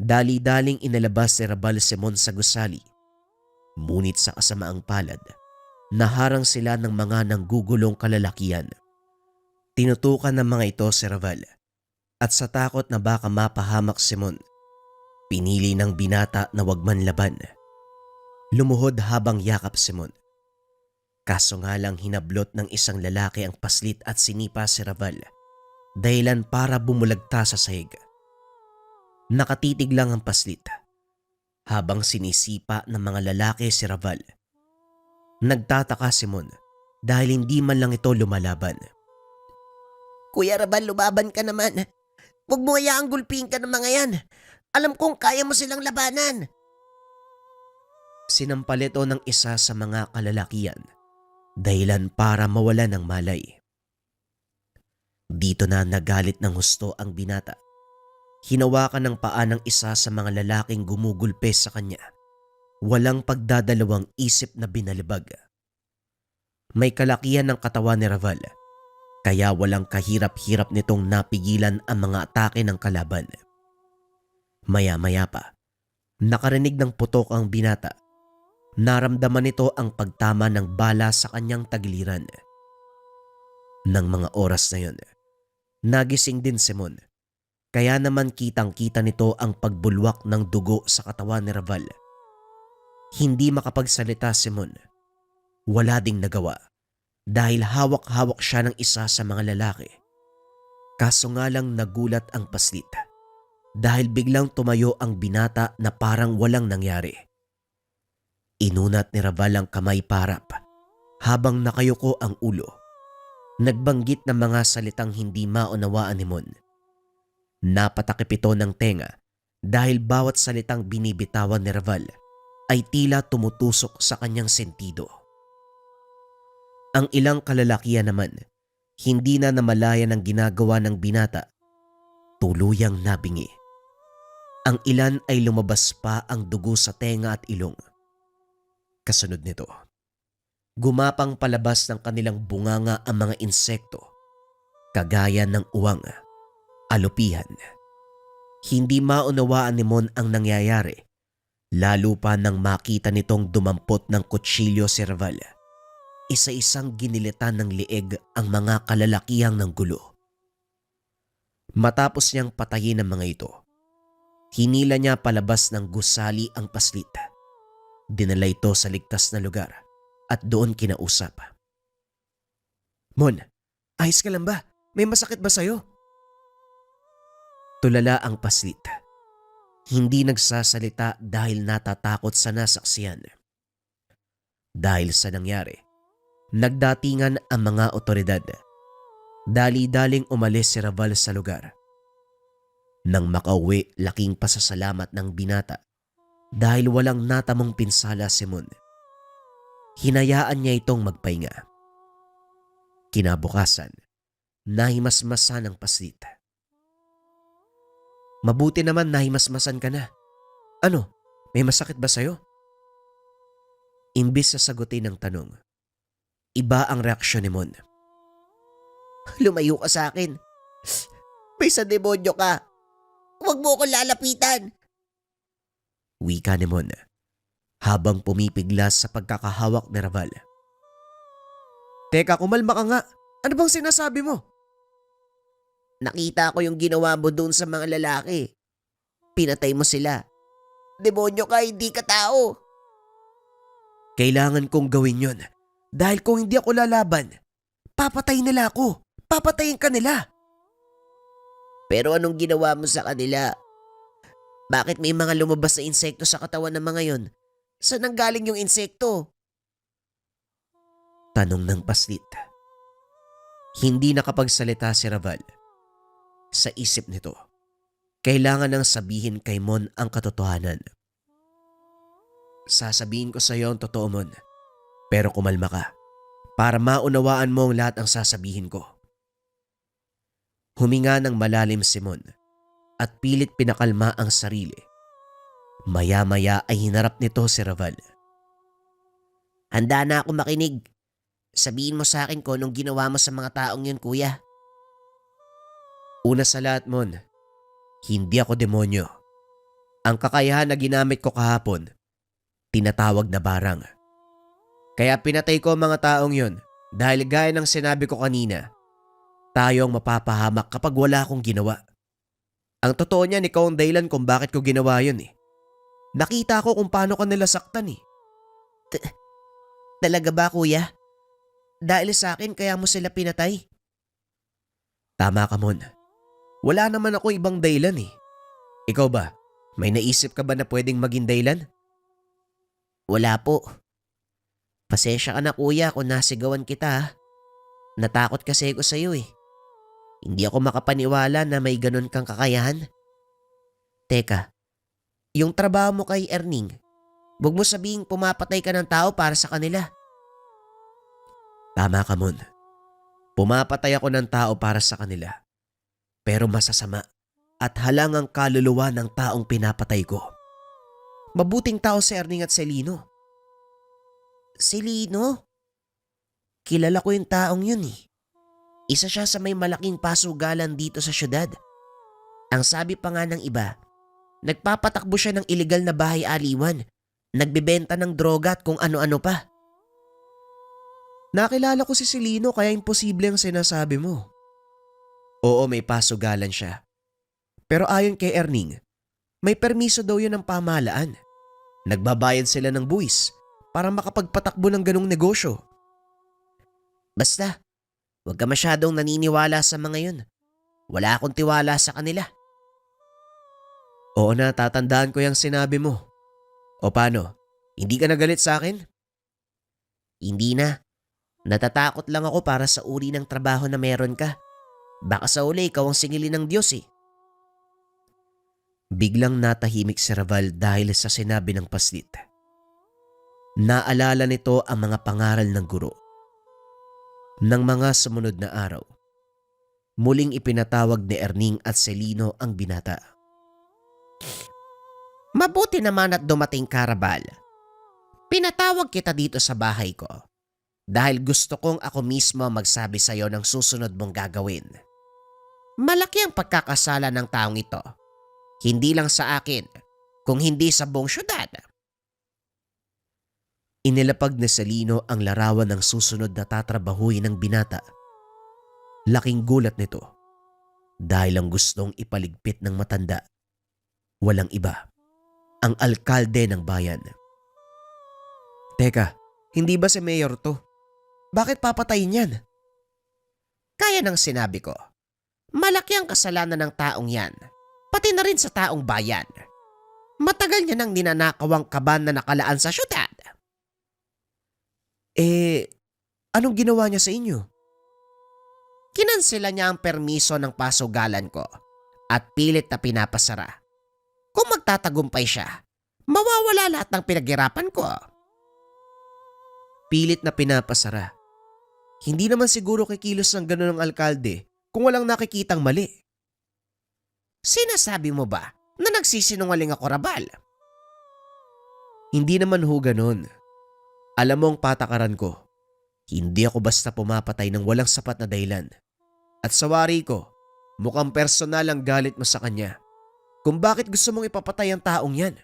Dali-daling inalabas ni Rabal Simon sa gusali. Ngunit sa kasamaang palad, naharang sila ng mga nanggugulong kalalakian. Tinutukan ng mga ito si Rabal at sa takot na baka mapahamak si Mon, pinili ng binata na wag man laban. Lumuhod habang yakap si Mon. Kaso nga lang hinablot ng isang lalaki ang paslit at sinipa si Rabal, dahilan para bumulagta sa sahig. Nakatitig lang ang paslit habang sinisipa ng mga lalaki si Rabal. Nagtataka si Mon dahil hindi man lang ito lumalaban. Kuya Rabal, lumaban ka naman. Huwag mo hayaang gulpihin ka ng mga yan. Alam kong kaya mo silang labanan. Sinampal ito ng isa sa mga kalalakian, dahilan para mawala ng malay. Dito na nagalit ng husto ang binata. Hinawakan ng paa ng isa sa mga lalaking gumugulpe sa kanya. Walang pagdadalawang isip na binalibag. May kalakihan ng katawan ni Rabal, kaya walang kahirap-hirap nitong napigilan ang mga atake ng kalaban. Maya-maya pa, nakarinig ng putok ang binata. Naramdaman nito ang pagtama ng bala sa kanyang tagiliran. Nang mga oras na yon, nagising din si Mon. Kaya naman kitang-kita nito ang pagbulwak ng dugo sa katawan ni Rabal. Hindi makapagsalita si Mon. Wala ding nagawa dahil hawak-hawak siya ng isa sa mga lalaki. Kaso nga lang nagulat ang paslit dahil biglang tumayo ang binata na parang walang nangyari. Inunat ni Rabal ang kamay parap habang nakayuko ang ulo. Nagbanggit ng mga salitang hindi maunawaan ni Mon. Napatakip ito ng tenga dahil bawat salitang binibitawan ni Rabal ay tila tumutusok sa kanyang sentido. Ang ilang kalalakihan naman, hindi na namalayan ang ginagawa ng binata. Tuluyang nabingi. Ang ilan ay lumabas pa ang dugo sa tenga at ilong. Kasunod nito, gumapang palabas ng kanilang bunganga ang mga insekto, kagaya ng uwang, alupihan. Hindi maunawaan ni Mon ang nangyayari, lalo pa nang makita nitong dumampot ng kutsilyo si Rabal. Isa-isang ginilitan ng lieg ang mga kalalakihang ng gulo. Matapos niyang patayin ang mga ito, hinila niya palabas ng gusali ang paslit. Dinala ito sa ligtas na lugar at doon kinausap. Mon, ayos ka lang ba? May masakit ba sa'yo? Tulala ang paslit. Hindi nagsasalita dahil natatakot sa nasaksiyan. Dahil sa nangyari, nagdatingan ang mga otoridad. Dali-daling umalis si Rabal sa lugar. Nang makauwi, laking pasasalamat ng binata dahil walang natamong pinsala si Mon. Hinayaan niya itong magpahinga. Kinabukasan, nahimasmasan ang paslit. Mabuti naman nahimasmasan ka na. Ano, may masakit ba sa'yo? Imbis sa sagutin ng tanong, iba ang reaksyon ni Mon. Lumayo ka sa akin. May sa demonyo ka. Huwag mo akong lalapitan. Wika ni Mon, habang pumipiglas sa pagkakahawak ni Rabal. Teka, kumalma ka nga. Ano bang sinasabi mo? Nakita ko yung ginawa mo doon sa mga lalaki. Pinatay mo sila. Demonyo ka, hindi ka tao. Kailangan kong gawin yon. Dahil kung hindi ako lalaban, papatay nila ako. Papatayin ka nila. Pero anong ginawa mo sa kanila? Bakit may mga lumabas na insekto sa katawan ng mga yon? Saan nanggaling yung insekto? Tanong ng paslit. Hindi nakapagsalita si Raval. Sa isip nito, kailangan nang sabihin kay Mon ang katotohanan. Sasabihin ko sa iyo ang totoo, Mon. Pero kumalma ka para maunawaan mo ang lahat ang sasabihin ko. Huminga ng malalim si Mon at pilit pinakalma ang sarili. Maya-maya ay hinarap nito si Raval. Handa na ako makinig. Sabihin mo sa akin kung anong ginawa mo sa mga taong yun, kuya. Una sa lahat, Mon, hindi ako demonyo. Ang kakayahan na ginamit ko kahapon, tinatawag na barang. Kaya pinatay ko ang mga taong yon dahil gaya ng sinabi ko kanina, tayo ang mapapahamak kapag wala akong ginawa. Ang totoo niyan, ikaw ang dahilan kung bakit ko ginawa yun eh. Nakita ko kung paano ka nila saktan eh. Talaga ba, kuya? Dahil sa akin kaya mo sila pinatay? Tama ka, Mon. Wala naman ako ibang dahilan eh. Ikaw ba? May naisip ka ba na pwedeng maging dahilan? Wala po. Pasensya ka na, kuya, kung nasigawan kita. Natakot kasi ako sa iyo eh. Hindi ako makapaniwala na may ganun kang kakayahan. Teka, yung trabaho mo kay Erning, huwag mo sabihing pumapatay ka ng tao para sa kanila. Tama ka, Mon. Pumapatay ako ng tao para sa kanila. Pero masasama at halang ang kaluluwa ng taong pinapatay ko. Mabuting tao si Erning at Celino. Celino? Kilala ko yung taong yun eh. Isa siya sa may malaking pasugalan dito sa syudad. Ang sabi pa nga ng iba, nagpapatakbo siya ng iligal na bahay aliwan. Nagbebenta ng droga at kung ano-ano pa. Nakilala ko si Celino kaya imposible ang sinasabi mo. Oo, may pasugalan siya. Pero ayon kay Erning, may permiso daw yun ng pamahalaan. Nagbabayad sila ng buwis para makapagpatakbo ng ganong negosyo. Basta, huwag ka masyadong naniniwala sa mga yun. Wala akong tiwala sa kanila. Oo na, tatandaan ko yung sinabi mo. O paano? Hindi ka nagalit sa akin? Hindi na. Natatakot lang ako para sa uri ng trabaho na meron ka. Baka sa uli ikaw ang singilin ng Diyos eh. Biglang natahimik si Raval dahil sa sinabi ng paslit. Naalala nito ang mga pangaral ng guro. Nang mga sumunod na araw, muling ipinatawag ni Erning at Celino ang binata. Mabuti naman at dumating ka, Raval. Pinatawag kita dito sa bahay ko dahil gusto kong ako mismo magsabi sa iyo ng susunod mong gagawin. Malaki ang pagkakasala ng taong ito. Hindi lang sa akin, kung hindi sa buong syudad. Inilapag ni Celino ang larawan ng susunod na tatrabahuin ng binata. Laking gulat nito dahil ang gustong ipaligpit ng matanda. Walang iba, ang alkalde ng bayan. Teka, hindi ba si Mayor to? Bakit papatayin yan? Kaya nang sinabi ko, malaki ang kasalanan ng taong yan, pati na rin sa taong bayan. Matagal niya nang ninanakaw ang kaban na nakalaan sa syudad. Anong ginawa niya sa inyo? Kinansela niya ang permiso ng pasugalan ko at pilit na pinapasara. Kung magtatagumpay siya, mawawala lahat ng pinaghirapan ko. Pilit na pinapasara. Hindi naman siguro kikilos ng gano'n ng alkalde kung walang nakikitang mali. Sinasabi mo ba na nagsisinungaling ako, Raval? Hindi naman ho gano'n. Alam mo ang patakaran ko. Hindi ako basta pumapatay ng walang sapat na dahilan. At sa wari ko, mukhang personal ang galit mo sa kanya. Kung bakit gusto mong ipapatay ang taong yan.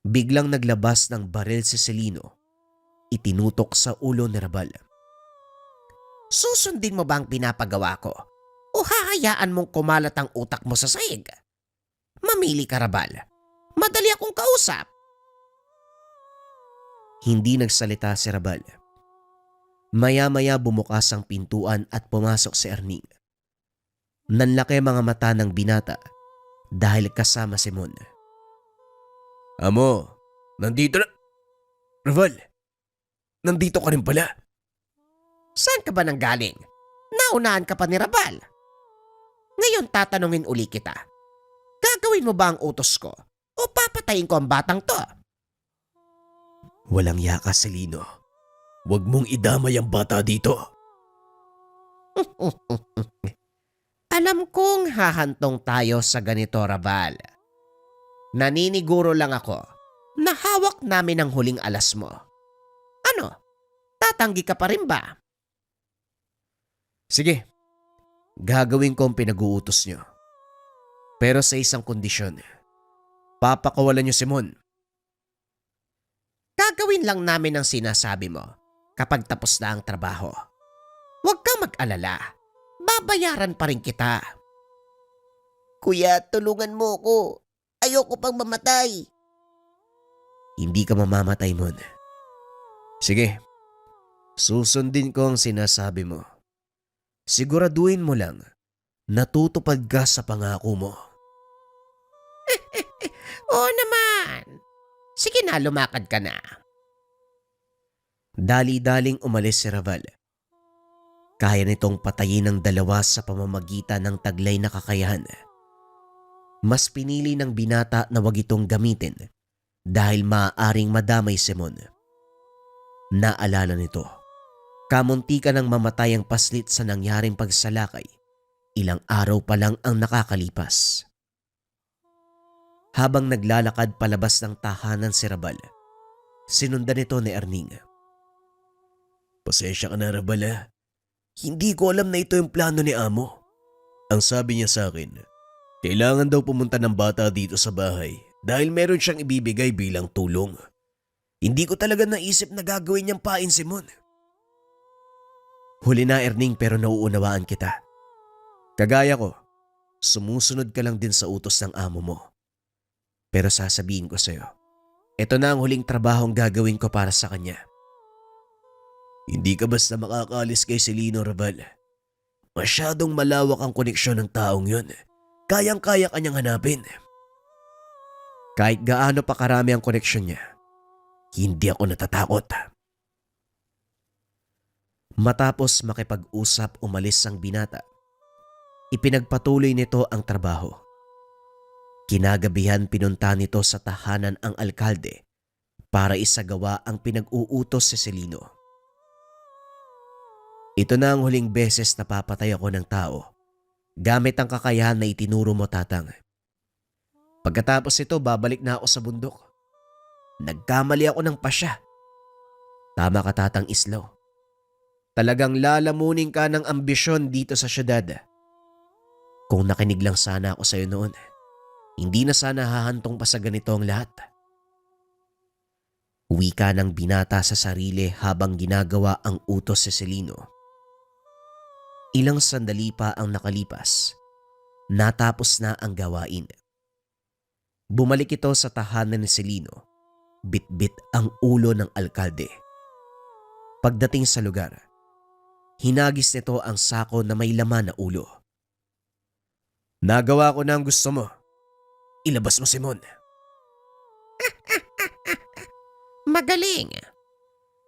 Biglang naglabas ng baril si Celino Itinutok sa ulo ni Rabal. Susundin mo ba ang pinapagawa ko? O hahayaan mong kumalat ang utak mo sa sahig? Mamili ka, Rabal. Madali akong kausap. Hindi nagsalita si Rabal. Maya-maya bumukas ang pintuan at pumasok si Erning. Nanlaki mga mata ng binata dahil kasama si Mon. Amo, nandito na. Raval, nandito ka rin pala. Saan ka ba nanggaling? Naunahan ka pa ni Rabal. Ngayon tatanungin uli kita. Gagawin mo ba ang utos ko? O papatayin ko ang batang to? Walang yaka, Celino. Huwag mong idamay ang bata dito. Alam kong hahantong tayo sa ganito, Rabal. Naniniguro lang ako na hawak namin ang huling alas mo. Ano? Tatanggi ka pa rin ba? Sige, gagawin ko ang pinag-uutos nyo. Pero sa isang kondisyon. Papakawalan nyo si Mon. Gagawin lang namin ang sinasabi mo kapag tapos na ang trabaho. Huwag kang mag-alala. Babayaran pa rin kita. Kuya, tulungan mo ko. Ayoko pang mamatay. Hindi ka mamamatay, Mon. Sige, susundin ko ang sinasabi mo. Siguraduhin mo lang natutupad ka sa pangako mo. Oo naman. Sige na, lumakad ka na. Dali-daling umalis si Raval. Kaya nitong patayin ng dalawa sa pamamagitan ng taglay na kakayahan. Mas pinili ng binata na wag itong gamitin dahil maaaring madamay si Mon. Naalala nito, kamunti ka nang mamatay ang paslit sa nangyaring pagsalakay. Ilang araw pa lang ang nakakalipas. Habang naglalakad palabas ng tahanan si Rabal, sinundan nito ni Erning. Pasensya ka na, Rabal, ha? Hindi ko alam na ito yung plano ni Amo. Ang sabi niya sa akin, kailangan daw pumunta ng bata dito sa bahay dahil meron siyang ibibigay bilang tulong. Hindi ko talaga naisip na gagawin niyang pain si Mon. Huli na, Erning, pero nauunawaan kita. Kagaya ko, sumusunod ka lang din sa utos ng amo mo. Pero sasabihin ko sa'yo, ito na ang huling trabahong gagawin ko para sa kanya. Hindi ka basta makakaalis kay Celino, Raval. Masyadong malawak ang koneksyon ng taong yun. Kayang-kaya kanyang hanapin. Kahit gaano pa karami ang koneksyon niya, hindi ako natatakot. Matapos makipag-usap, umalis ang binata. Ipinagpatuloy nito ang trabaho. Kinagabihan pinunta nito sa tahanan ang alkalde para isagawa ang pinag-uutos si Celino. Ito na ang huling beses na papatay ako ng tao gamit ang kakayahan na itinuro mo, Tatang. Pagkatapos ito, babalik na ako sa bundok. Nagkamali ako ng pasya. Tama ka, Tatang Islaw. Talagang lalamunin ka ng ambisyon dito sa syudad. Kung nakinig lang sana ako sa'yo noon, hindi na sana hahantong pa sa ganito ang lahat. Wika ng binata sa sarili habang ginagawa ang utos si Celino. Ilang sandali pa ang nakalipas. Natapos na ang gawain. Bumalik ito sa tahanan ni Celino. Bit-bit ang ulo ng alkalde. Pagdating sa lugar, hinagis nito ang sako na may laman na ulo. Nagawa ko na ang gusto mo. Ilabas mo si Mon. Magaling.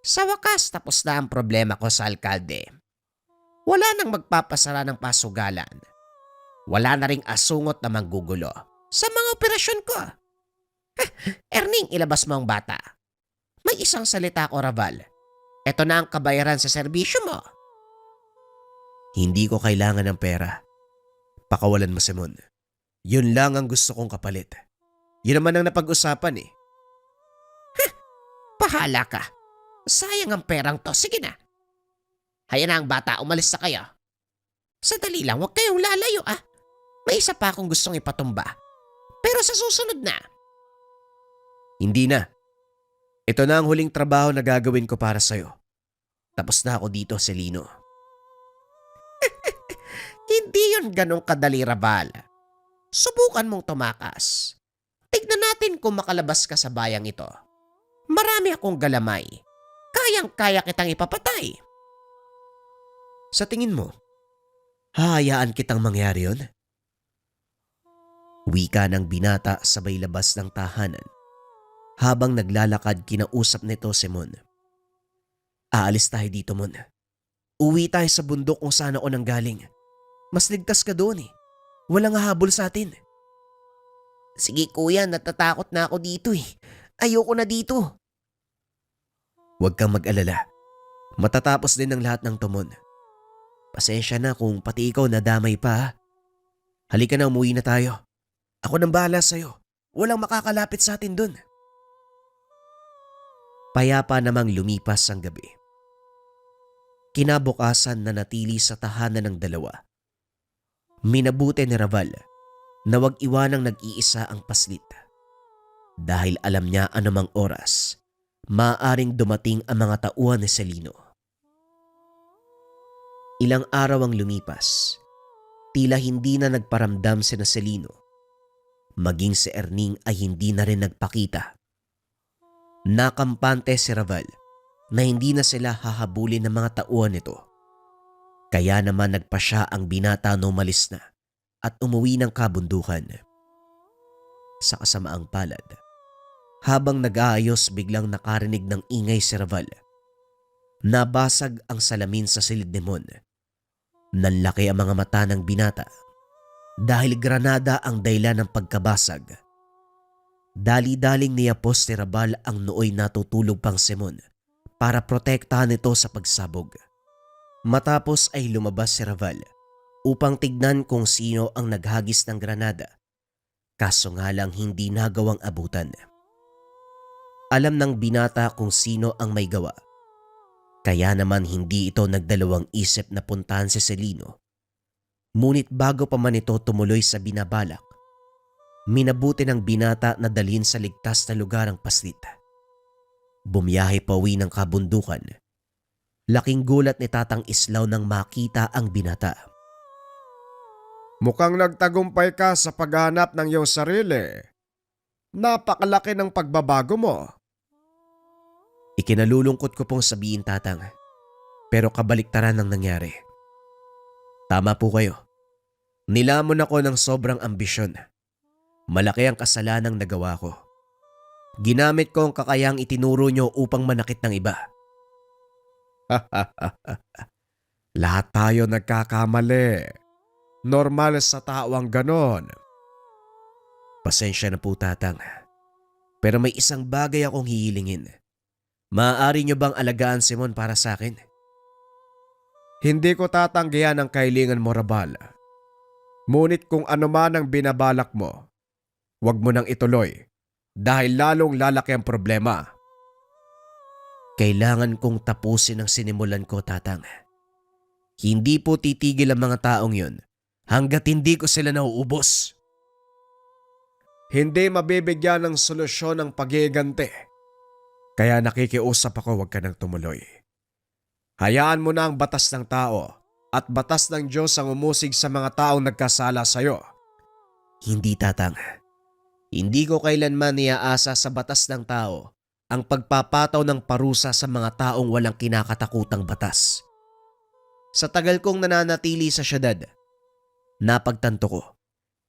Sa wakas tapos na ang problema ko sa alkalde. Wala nang magpapasara ng pasugalan. Wala na ring asungot na manggugulo sa mga operasyon ko. Erning, ilabas mo ang bata. May isang salita ko, Raval. Ito na ang kabayaran sa serbisyo mo. Hindi ko kailangan ng pera. Pakawalan mo si Mon. Yun lang ang gusto kong kapalit. Yun naman ang napag-usapan eh. Pahala ka. Sayang ang perang to. Sige na. Hayaan na ang bata, umalis na kayo. Sadali lang, huwag kayong lalayo ah. May isa pa akong gustong ipatumba. Pero sa susunod na. Hindi na. Ito na ang huling trabaho na gagawin ko para sa'yo. Tapos na ako dito, Celino. Hindi yun ganong kadali, Rabal. Subukan mong tumakas. Tignan natin kung makalabas ka sa bayang ito. Marami akong galamay. Kayang-kaya kitang ipapatay. Sa tingin mo, hahayaan kitang mangyari yun? Wika ng binata sabay labas ng tahanan. Habang naglalakad, kinausap nito si Mon. Aalis tayo dito, Mon. Uwi tayo sa bundok kung saan ako nanggaling. Mas ligtas ka doon eh. Walang hahabol sa atin. Sige kuya, natatakot na ako dito eh. Ayoko na dito. Huwag kang mag-alala. Matatapos din ang lahat ng tumon. Pasensya na kung pati ikaw nadamay pa. Ha? Halika na, umuwi na tayo. Ako nang bahala sa'yo. Walang makakalapit sa atin dun. Payapa namang lumipas ang gabi. Kinabukasan na natili sa tahanan ng dalawa. Minabuti ni Raval na wag iwanang nag-iisa ang paslit. Dahil alam niya anumang oras, maaaring dumating ang mga tauhan ni Celino. Ilang araw ang lumipas, tila hindi na nagparamdam si Celino. Maging si Erning ay hindi na rin nagpakita. Nakampante si Raval na hindi na sila hahabulin ng mga tauhan nito. Kaya naman nagpa siya ang binata na umalis na at umuwi ng kabundukan. Sa kasamaang palad, habang nag-aayos biglang nakarinig ng ingay si Raval. Nabasag ang salamin sa silid ni Mon. Nanlaki ang mga mata ng binata dahil granada ang dahilan ng pagkabasag. Dali-daling niyapos ni Raval ang nooy natutulog pang si Mon para protektahan ito sa pagsabog. Matapos ay lumabas si Raval upang tignan kung sino ang naghagis ng granada. Kaso nga lang hindi nagawang abutan. Alam ng binata kung sino ang may gawa. Kaya naman hindi ito nagdalawang isip na puntahan si Celino. Ngunit bago pa man ito tumuloy sa binabalak, minabuti ng binata na dalhin sa ligtas na lugar ang paslit. Bumiyahe pa uwi ng kabundukan. Laking gulat ni Tatang Islaw nang makita ang binata. Mukhang nagtagumpay ka sa paghanap ng iyong sarili. Napakalaki ng pagbabago mo. Ikinalulungkot ko pong sabihin, Tatang, pero kabaliktaran ang nangyari. Tama po kayo. Nilamon ako ng sobrang ambisyon. Malaki ang kasalanang nagawa ko. Ginamit ko ang kakayang itinuro nyo upang manakit ng iba. Lahat tayo nagkakamali. Normal sa tao ang ganon. Pasensya na po, Tatang. Pero may isang bagay akong hihilingin. Maaari nyo bang alagaan si Mon para sa akin? Hindi ko tatanggihan ang kailangan mo, Rabal. Ngunit kung ano man ang binabalak mo, huwag mo nang ituloy dahil lalong lalaki ang problema. Kailangan kong tapusin ang sinimulan ko, Tatang. Hindi po titigil ang mga taong yun hanggat hindi ko sila nauubos. Hindi mabibigyan ng solusyon ang pag-iiganti. Kaya nakikiusap ako, huwag ka nang tumuloy. Hayaan mo na ang batas ng tao at batas ng Diyos ang umusig sa mga taong nagkasala sa iyo. Hindi, Tatang. Hindi ko kailanman iaasa sa batas ng tao ang pagpapataw ng parusa sa mga taong walang kinakatakutang batas. Sa tagal kong nananatili sa syudad, napagtanto ko,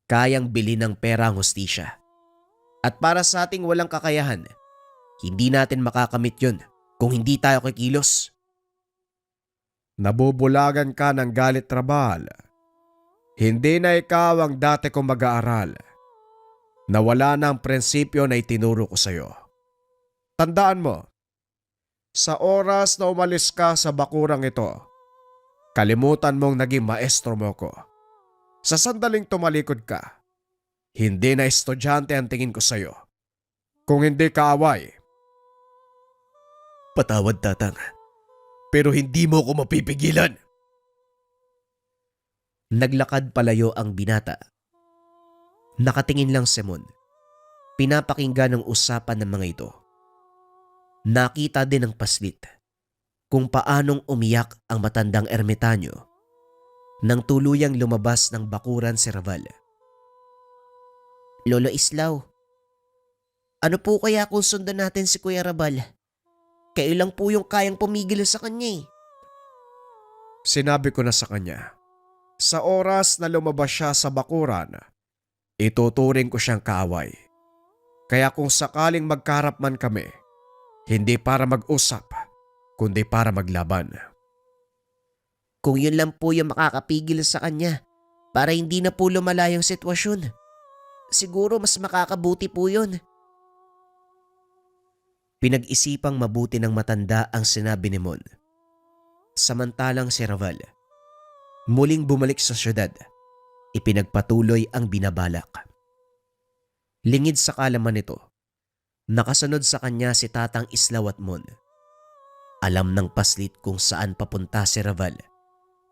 kayang bilhin ng pera ang hustisya. At para sa ating walang kakayahan, hindi natin makakamit yun kung hindi tayo kikilos. Nabubulagan ka ng galit, Rabal. Hindi na ikaw ang dati kong mag-aaral. Nawala na ang prinsipyo na itinuro ko sa iyo. Tandaan mo, sa oras na umalis ka sa bakurang ito, kalimutan mong naging maestro mo ko. Sa sandaling tumalikod ka, hindi na estudyante ang tingin ko sa iyo. Kung hindi kaaway. Patawad, Tatang, pero hindi mo ko mapipigilan. Naglakad palayo ang binata. Nakatingin lang si Mon. Pinapakinggan ang usapan ng mga ito. Nakita din ng paslit kung paanong umiyak ang matandang ermitanyo nang tuluyang lumabas ng bakuran si Raval. Lolo Islaw, ano po kaya kung sundan natin si Kuya Rabal? Kayo lang po yung kayang pumigil sa kanya eh. Sinabi ko na sa kanya, sa oras na lumabas siya sa bakuran, ituturing ko siyang kaaway. Kaya kung sakaling magkarap man kami, hindi para mag-usap, kundi para maglaban. Kung yun lang po yung makakapigil sa kanya para hindi na po lumala yung sitwasyon, siguro mas makakabuti po yun. Pinag-isipang mabuti ng matanda ang sinabi ni Mon. Samantalang si Raval, muling bumalik sa syudad, ipinagpatuloy ang binabalak. Lingid sa kalaman nito, nakasunod sa kanya si Tatang Islaw at Mon. Alam ng paslit kung saan papunta si Raval,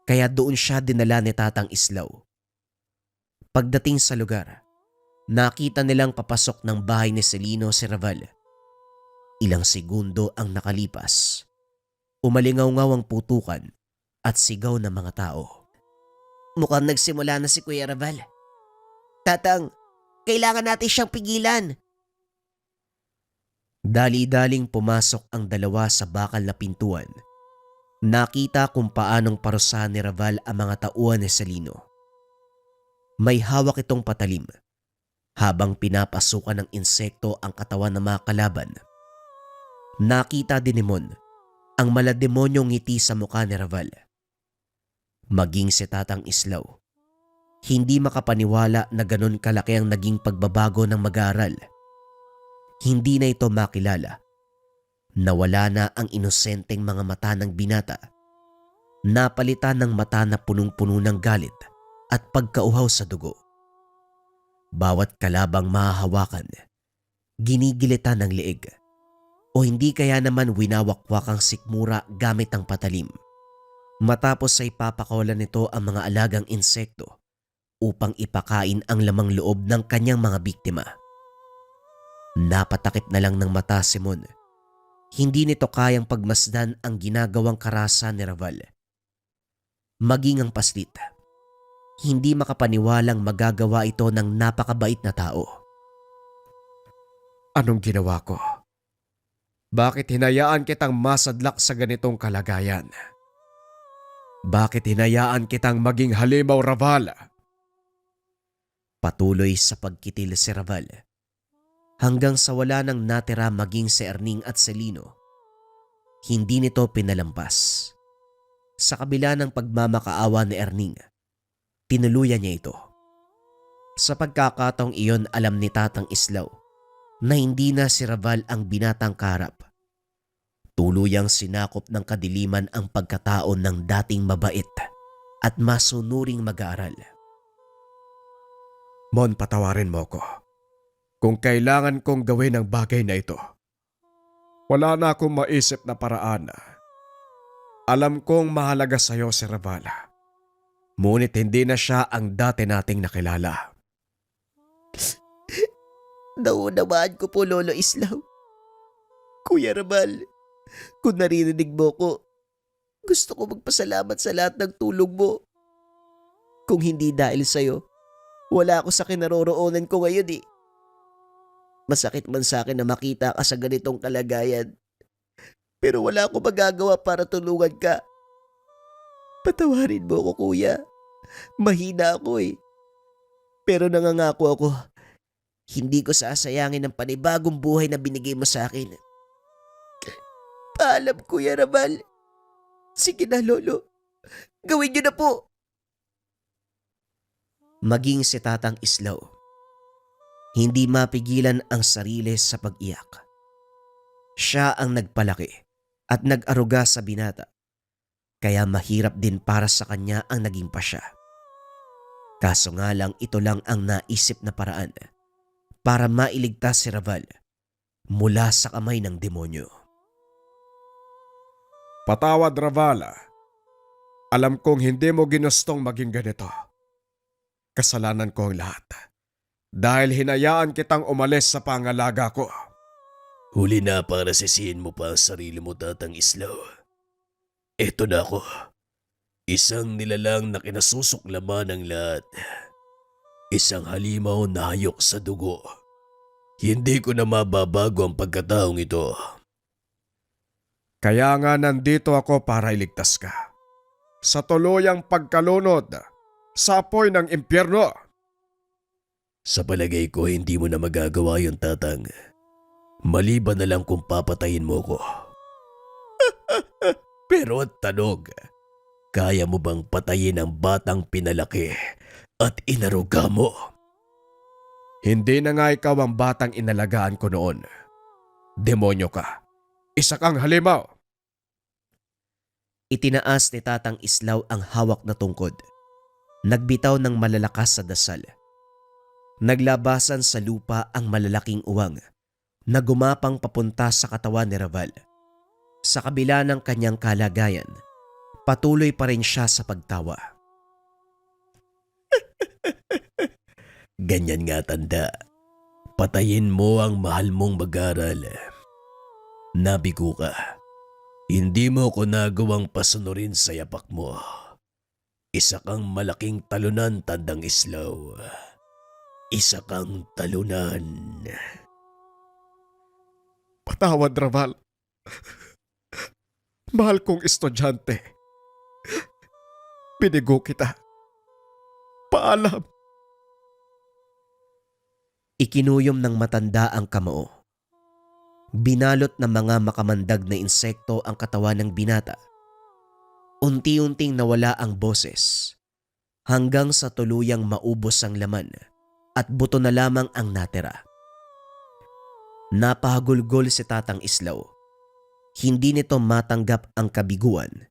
kaya doon siya dinala ni Tatang Islaw. Pagdating sa lugar, nakita nilang papasok ng bahay ni Celino si Raval. Ilang segundo ang nakalipas. Umalingaw-ngaw ang putukan at sigaw ng mga tao. Mukhang nagsimula na si Kuya Rabal. Tatang, kailangan natin siyang pigilan. Dali-daling pumasok ang dalawa sa bakal na pintuan. Nakita kung paanong parusahan ni Raval ang mga tauhan ni Celino. May hawak itong patalim habang pinapasukan ng insekto ang katawan ng mga kalaban. Nakita din ni Mon ang malademonyong ngiti sa mukha ni Raval. Maging si Tatang Islaw, hindi makapaniwala na ganun kalaki ang naging pagbabago ng mag-aaral. Hindi na ito makilala. Nawala na ang inosenteng mga mata ng binata. Napalitan ng mata na punong-puno ng galit at pagkauhaw sa dugo. Bawat kalabang mahahawakan, ginigilitan ng leeg. O hindi kaya naman winawakwak ang sikmura gamit ang patalim. Matapos ay papakawalan nito ang mga alagang insekto upang ipakain ang lamang loob ng kanyang mga biktima. Napatakip na lang ng mata si Mon. Hindi nito kayang pagmasdan ang ginagawang karahasan ni Raval. Maging ang paslit, hindi makapaniwalang magagawa ito ng napakabait na tao. Anong ginawa ko? Bakit hinayaan kitang masadlak sa ganitong kalagayan? Bakit hinayaan kitang maging halimaw, Raval? Patuloy sa pagkitil si Raval hanggang sa wala nang natira maging si Erning at Celino. Hindi nito pinalampas. Sa kabila ng pagmamakaawa ni Erning, tinuluyan niya ito. Sa pagkakataong iyon, alam ni Tatang Islaw na hindi na si Raval ang binatang kaharap. Tuluyang sinakop ng kadiliman ang pagkatao ng dating mabait at masunuring mag-aaral. Mon, patawarin mo ko. Kung kailangan kong gawin ang bagay na ito, wala na akong maisip na paraan. Alam kong mahalaga sa'yo si Raval. Ngunit hindi na siya ang dati nating nakilala. Naunawaan ko po, Lolo Islaw. Kuya Rabal, kung naririnig mo ko, gusto ko magpasalamat sa lahat ng tulong mo. Kung hindi dahil sa'yo, wala ako sa kinaroroonan ko ngayon eh. Masakit man sa akin na makita ka sa ganitong kalagayan. Pero wala akong magagawa para tulungan ka. Patawarin mo ako, kuya. Mahina ako eh. Pero nangangako ako, hindi ko sasayangin ang panibagong buhay na binigay mo sa akin. Paalam, Kuya Rabal. Sige na, Lolo. Gawin niyo na po. Maging si Tatang Islaw, hindi mapigilan ang sarili sa pag-iyak. Siya ang nagpalaki at nag-aruga sa binata, kaya mahirap din para sa kanya ang naging pasya. Kaso nga lang ito lang ang naisip na paraan para mailigtas si Raval mula sa kamay ng demonyo. Patawad, Raval. Alam kong hindi mo ginustong maging ganito. Kasalanan ko ang lahat. Dahil hinayaan kitang umalis sa pangalaga ko. Huli na para sisihin mo pa ang sarili mo, Tatang Islaw. Eto na ako. Isang nilalang na kinasusuklaman ng lahat. Isang halimaw na hayok sa dugo. Hindi ko na mababago ang pagkataong ito. Kaya nga nandito ako para iligtas ka. Sa tuluyang pagkalunod sa apoy ng impyerno. Sa palagay ko, hindi mo na magagawa yun, Tatang. Maliban na lang kung papatayin mo ko. Pero ang tanong, kaya mo bang patayin ang batang pinalaki at inaruga mo? Hindi na nga ikaw ang batang inalagaan ko noon. Demonyo ka. Isa kang halimaw. Itinaas ni Tatang Islaw ang hawak na tungkod. Nagbitaw ng malalakas sa dasal. Naglabasan sa lupa ang malalaking uwang na gumapang papunta sa katawan ni Raval. Sa kabila ng kanyang kalagayan, patuloy pa rin siya sa pagtawa. Ganyan nga, tanda. Patayin mo ang mahal mong mag-aral. Nabigo ka. Hindi mo ko nagawang pasunurin sa yapak mo. Isa kang malaking talunan, Tandang Islaw. Isa kang talunan. Patawad, Raval. Mahal kong estudyante. Binigo kita. Paalam. Ikinuyom ng matanda ang kamao. Binalot ng mga makamandag na insekto ang katawan ng binata. Unti-unting nawala ang boses hanggang sa tuluyang maubos ang laman at buto na lamang ang natira. Napahagulgol si Tatang Islaw. Hindi nito matanggap ang kabiguan.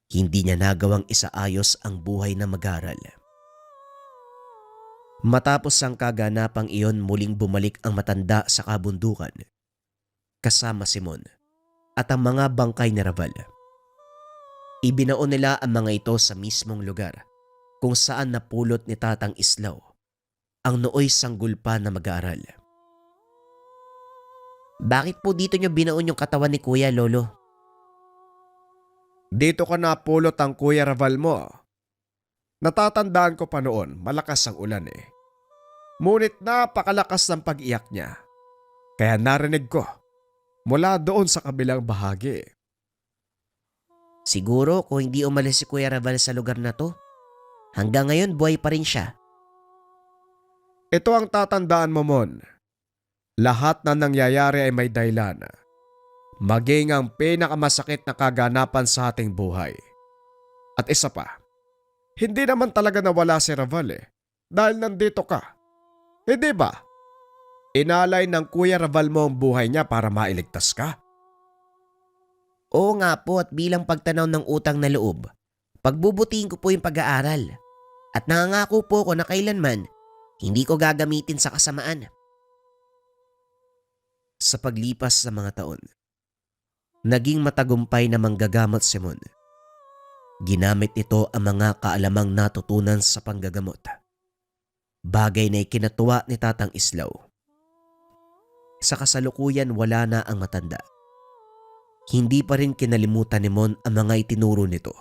Hindi niya nagawang isaayos ang buhay na mag-aral. Matapos ang kaganapang iyon, muling bumalik ang matanda sa kabundukan kasama si Mon at ang mga bangkay ni Raval. Ibinaon nila ang mga ito sa mismong lugar kung saan napulot ni Tatang Islaw ang nooy sanggol pa na mag-aaral. Bakit po dito nyo binaon yung katawan ni Kuya, Lolo? Dito ka napulot ang Kuya Raval mo. Natatandaan ko pa noon, malakas ang ulan eh. Ngunit napakalakas ng pag-iyak niya. Kaya narinig ko mula doon sa kabilang bahagi. Siguro kung hindi umalis si Kuya Raval sa lugar na to, hanggang ngayon buhay pa rin siya. Ito ang tatandaan mo, Mon. Lahat na nangyayari ay may dahilan. Maging ang pinakamasakit na kaganapan sa ating buhay. At isa pa, hindi naman talaga nawala si Raval eh, dahil nandito ka. Hindi ba? Inalay ng Kuya Raval mo ang buhay niya para mailigtas ka. Oo nga po, at bilang pagtanaw ng utang na loob, pagbubutiin ko po yung pag-aaral. At nangangako po ko na kailanman, hindi ko gagamitin sa kasamaan. Sa paglipas sa mga taon, naging matagumpay na manggagamot si Mon. Ginamit nito ang mga kaalamang natutunan sa panggagamot. Bagay na ikinatuwa ni Tatang Islaw. Sa kasalukuyan, wala na ang matanda. Hindi pa rin kinalimutan ni Mon ang mga itinuro nito.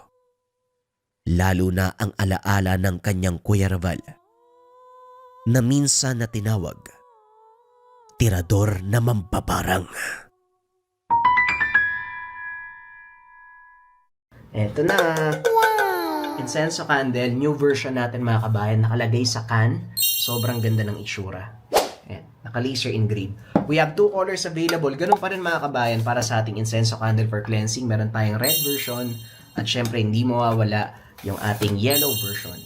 Lalo na ang alaala ng kanyang Kuya Raval, na minsan na tinawag tirador na mambabarang. Eto na. Incenso candle, new version natin mga kabayan, nakalagay sa can. Sobrang ganda ng itsura. Ayan, naka-laser engraved. We have two colors available. Ganun pa rin mga kabayan para sa ating incenso candle for cleansing. Meron tayong red version at syempre hindi mawawala yung ating yellow version.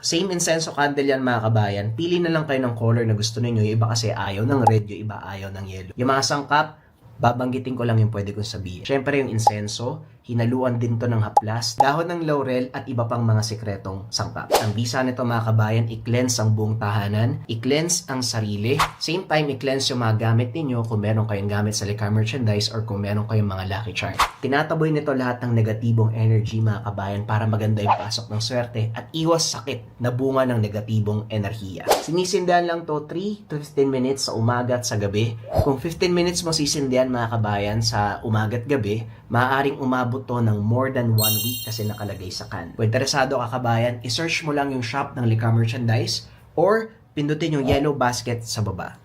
Same incenso candle yan mga kabayan. Pili na lang kayo ng color na gusto niyo. Yung iba kasi ayaw ng red, yung iba ayaw ng yellow. Yung mga sangkap, babanggitin ko lang yung pwede kong sabihin. Syempre yung incenso, hinaluan din to ng haplas, dahon ng laurel at iba pang mga sikretong sangkap. Ang bisa nito mga kabayan, i-cleanse ang buong tahanan, i-cleanse ang sarili, same time i-cleanse yung mga gamit ninyo kung meron kayong gamit sa Likha merchandise or kung meron kayong mga lucky charm. Tinataboy nito lahat ng negatibong energy mga kabayan para maganda yung pasok ng swerte at iwas sakit na bunga ng negatibong enerhiya. Sinisindihan lang to 3 to 15 minutes sa umaga at sa gabi. Kung 15 minutes mo sisindihan mga kabayan sa umaga at gabi, maaaring umabot to ng more than 1 week kasi nakalagay sa can. Kung interesado ka kabayan, isearch mo lang yung shop ng Likha Merchandise or pindutin yung yellow basket sa baba.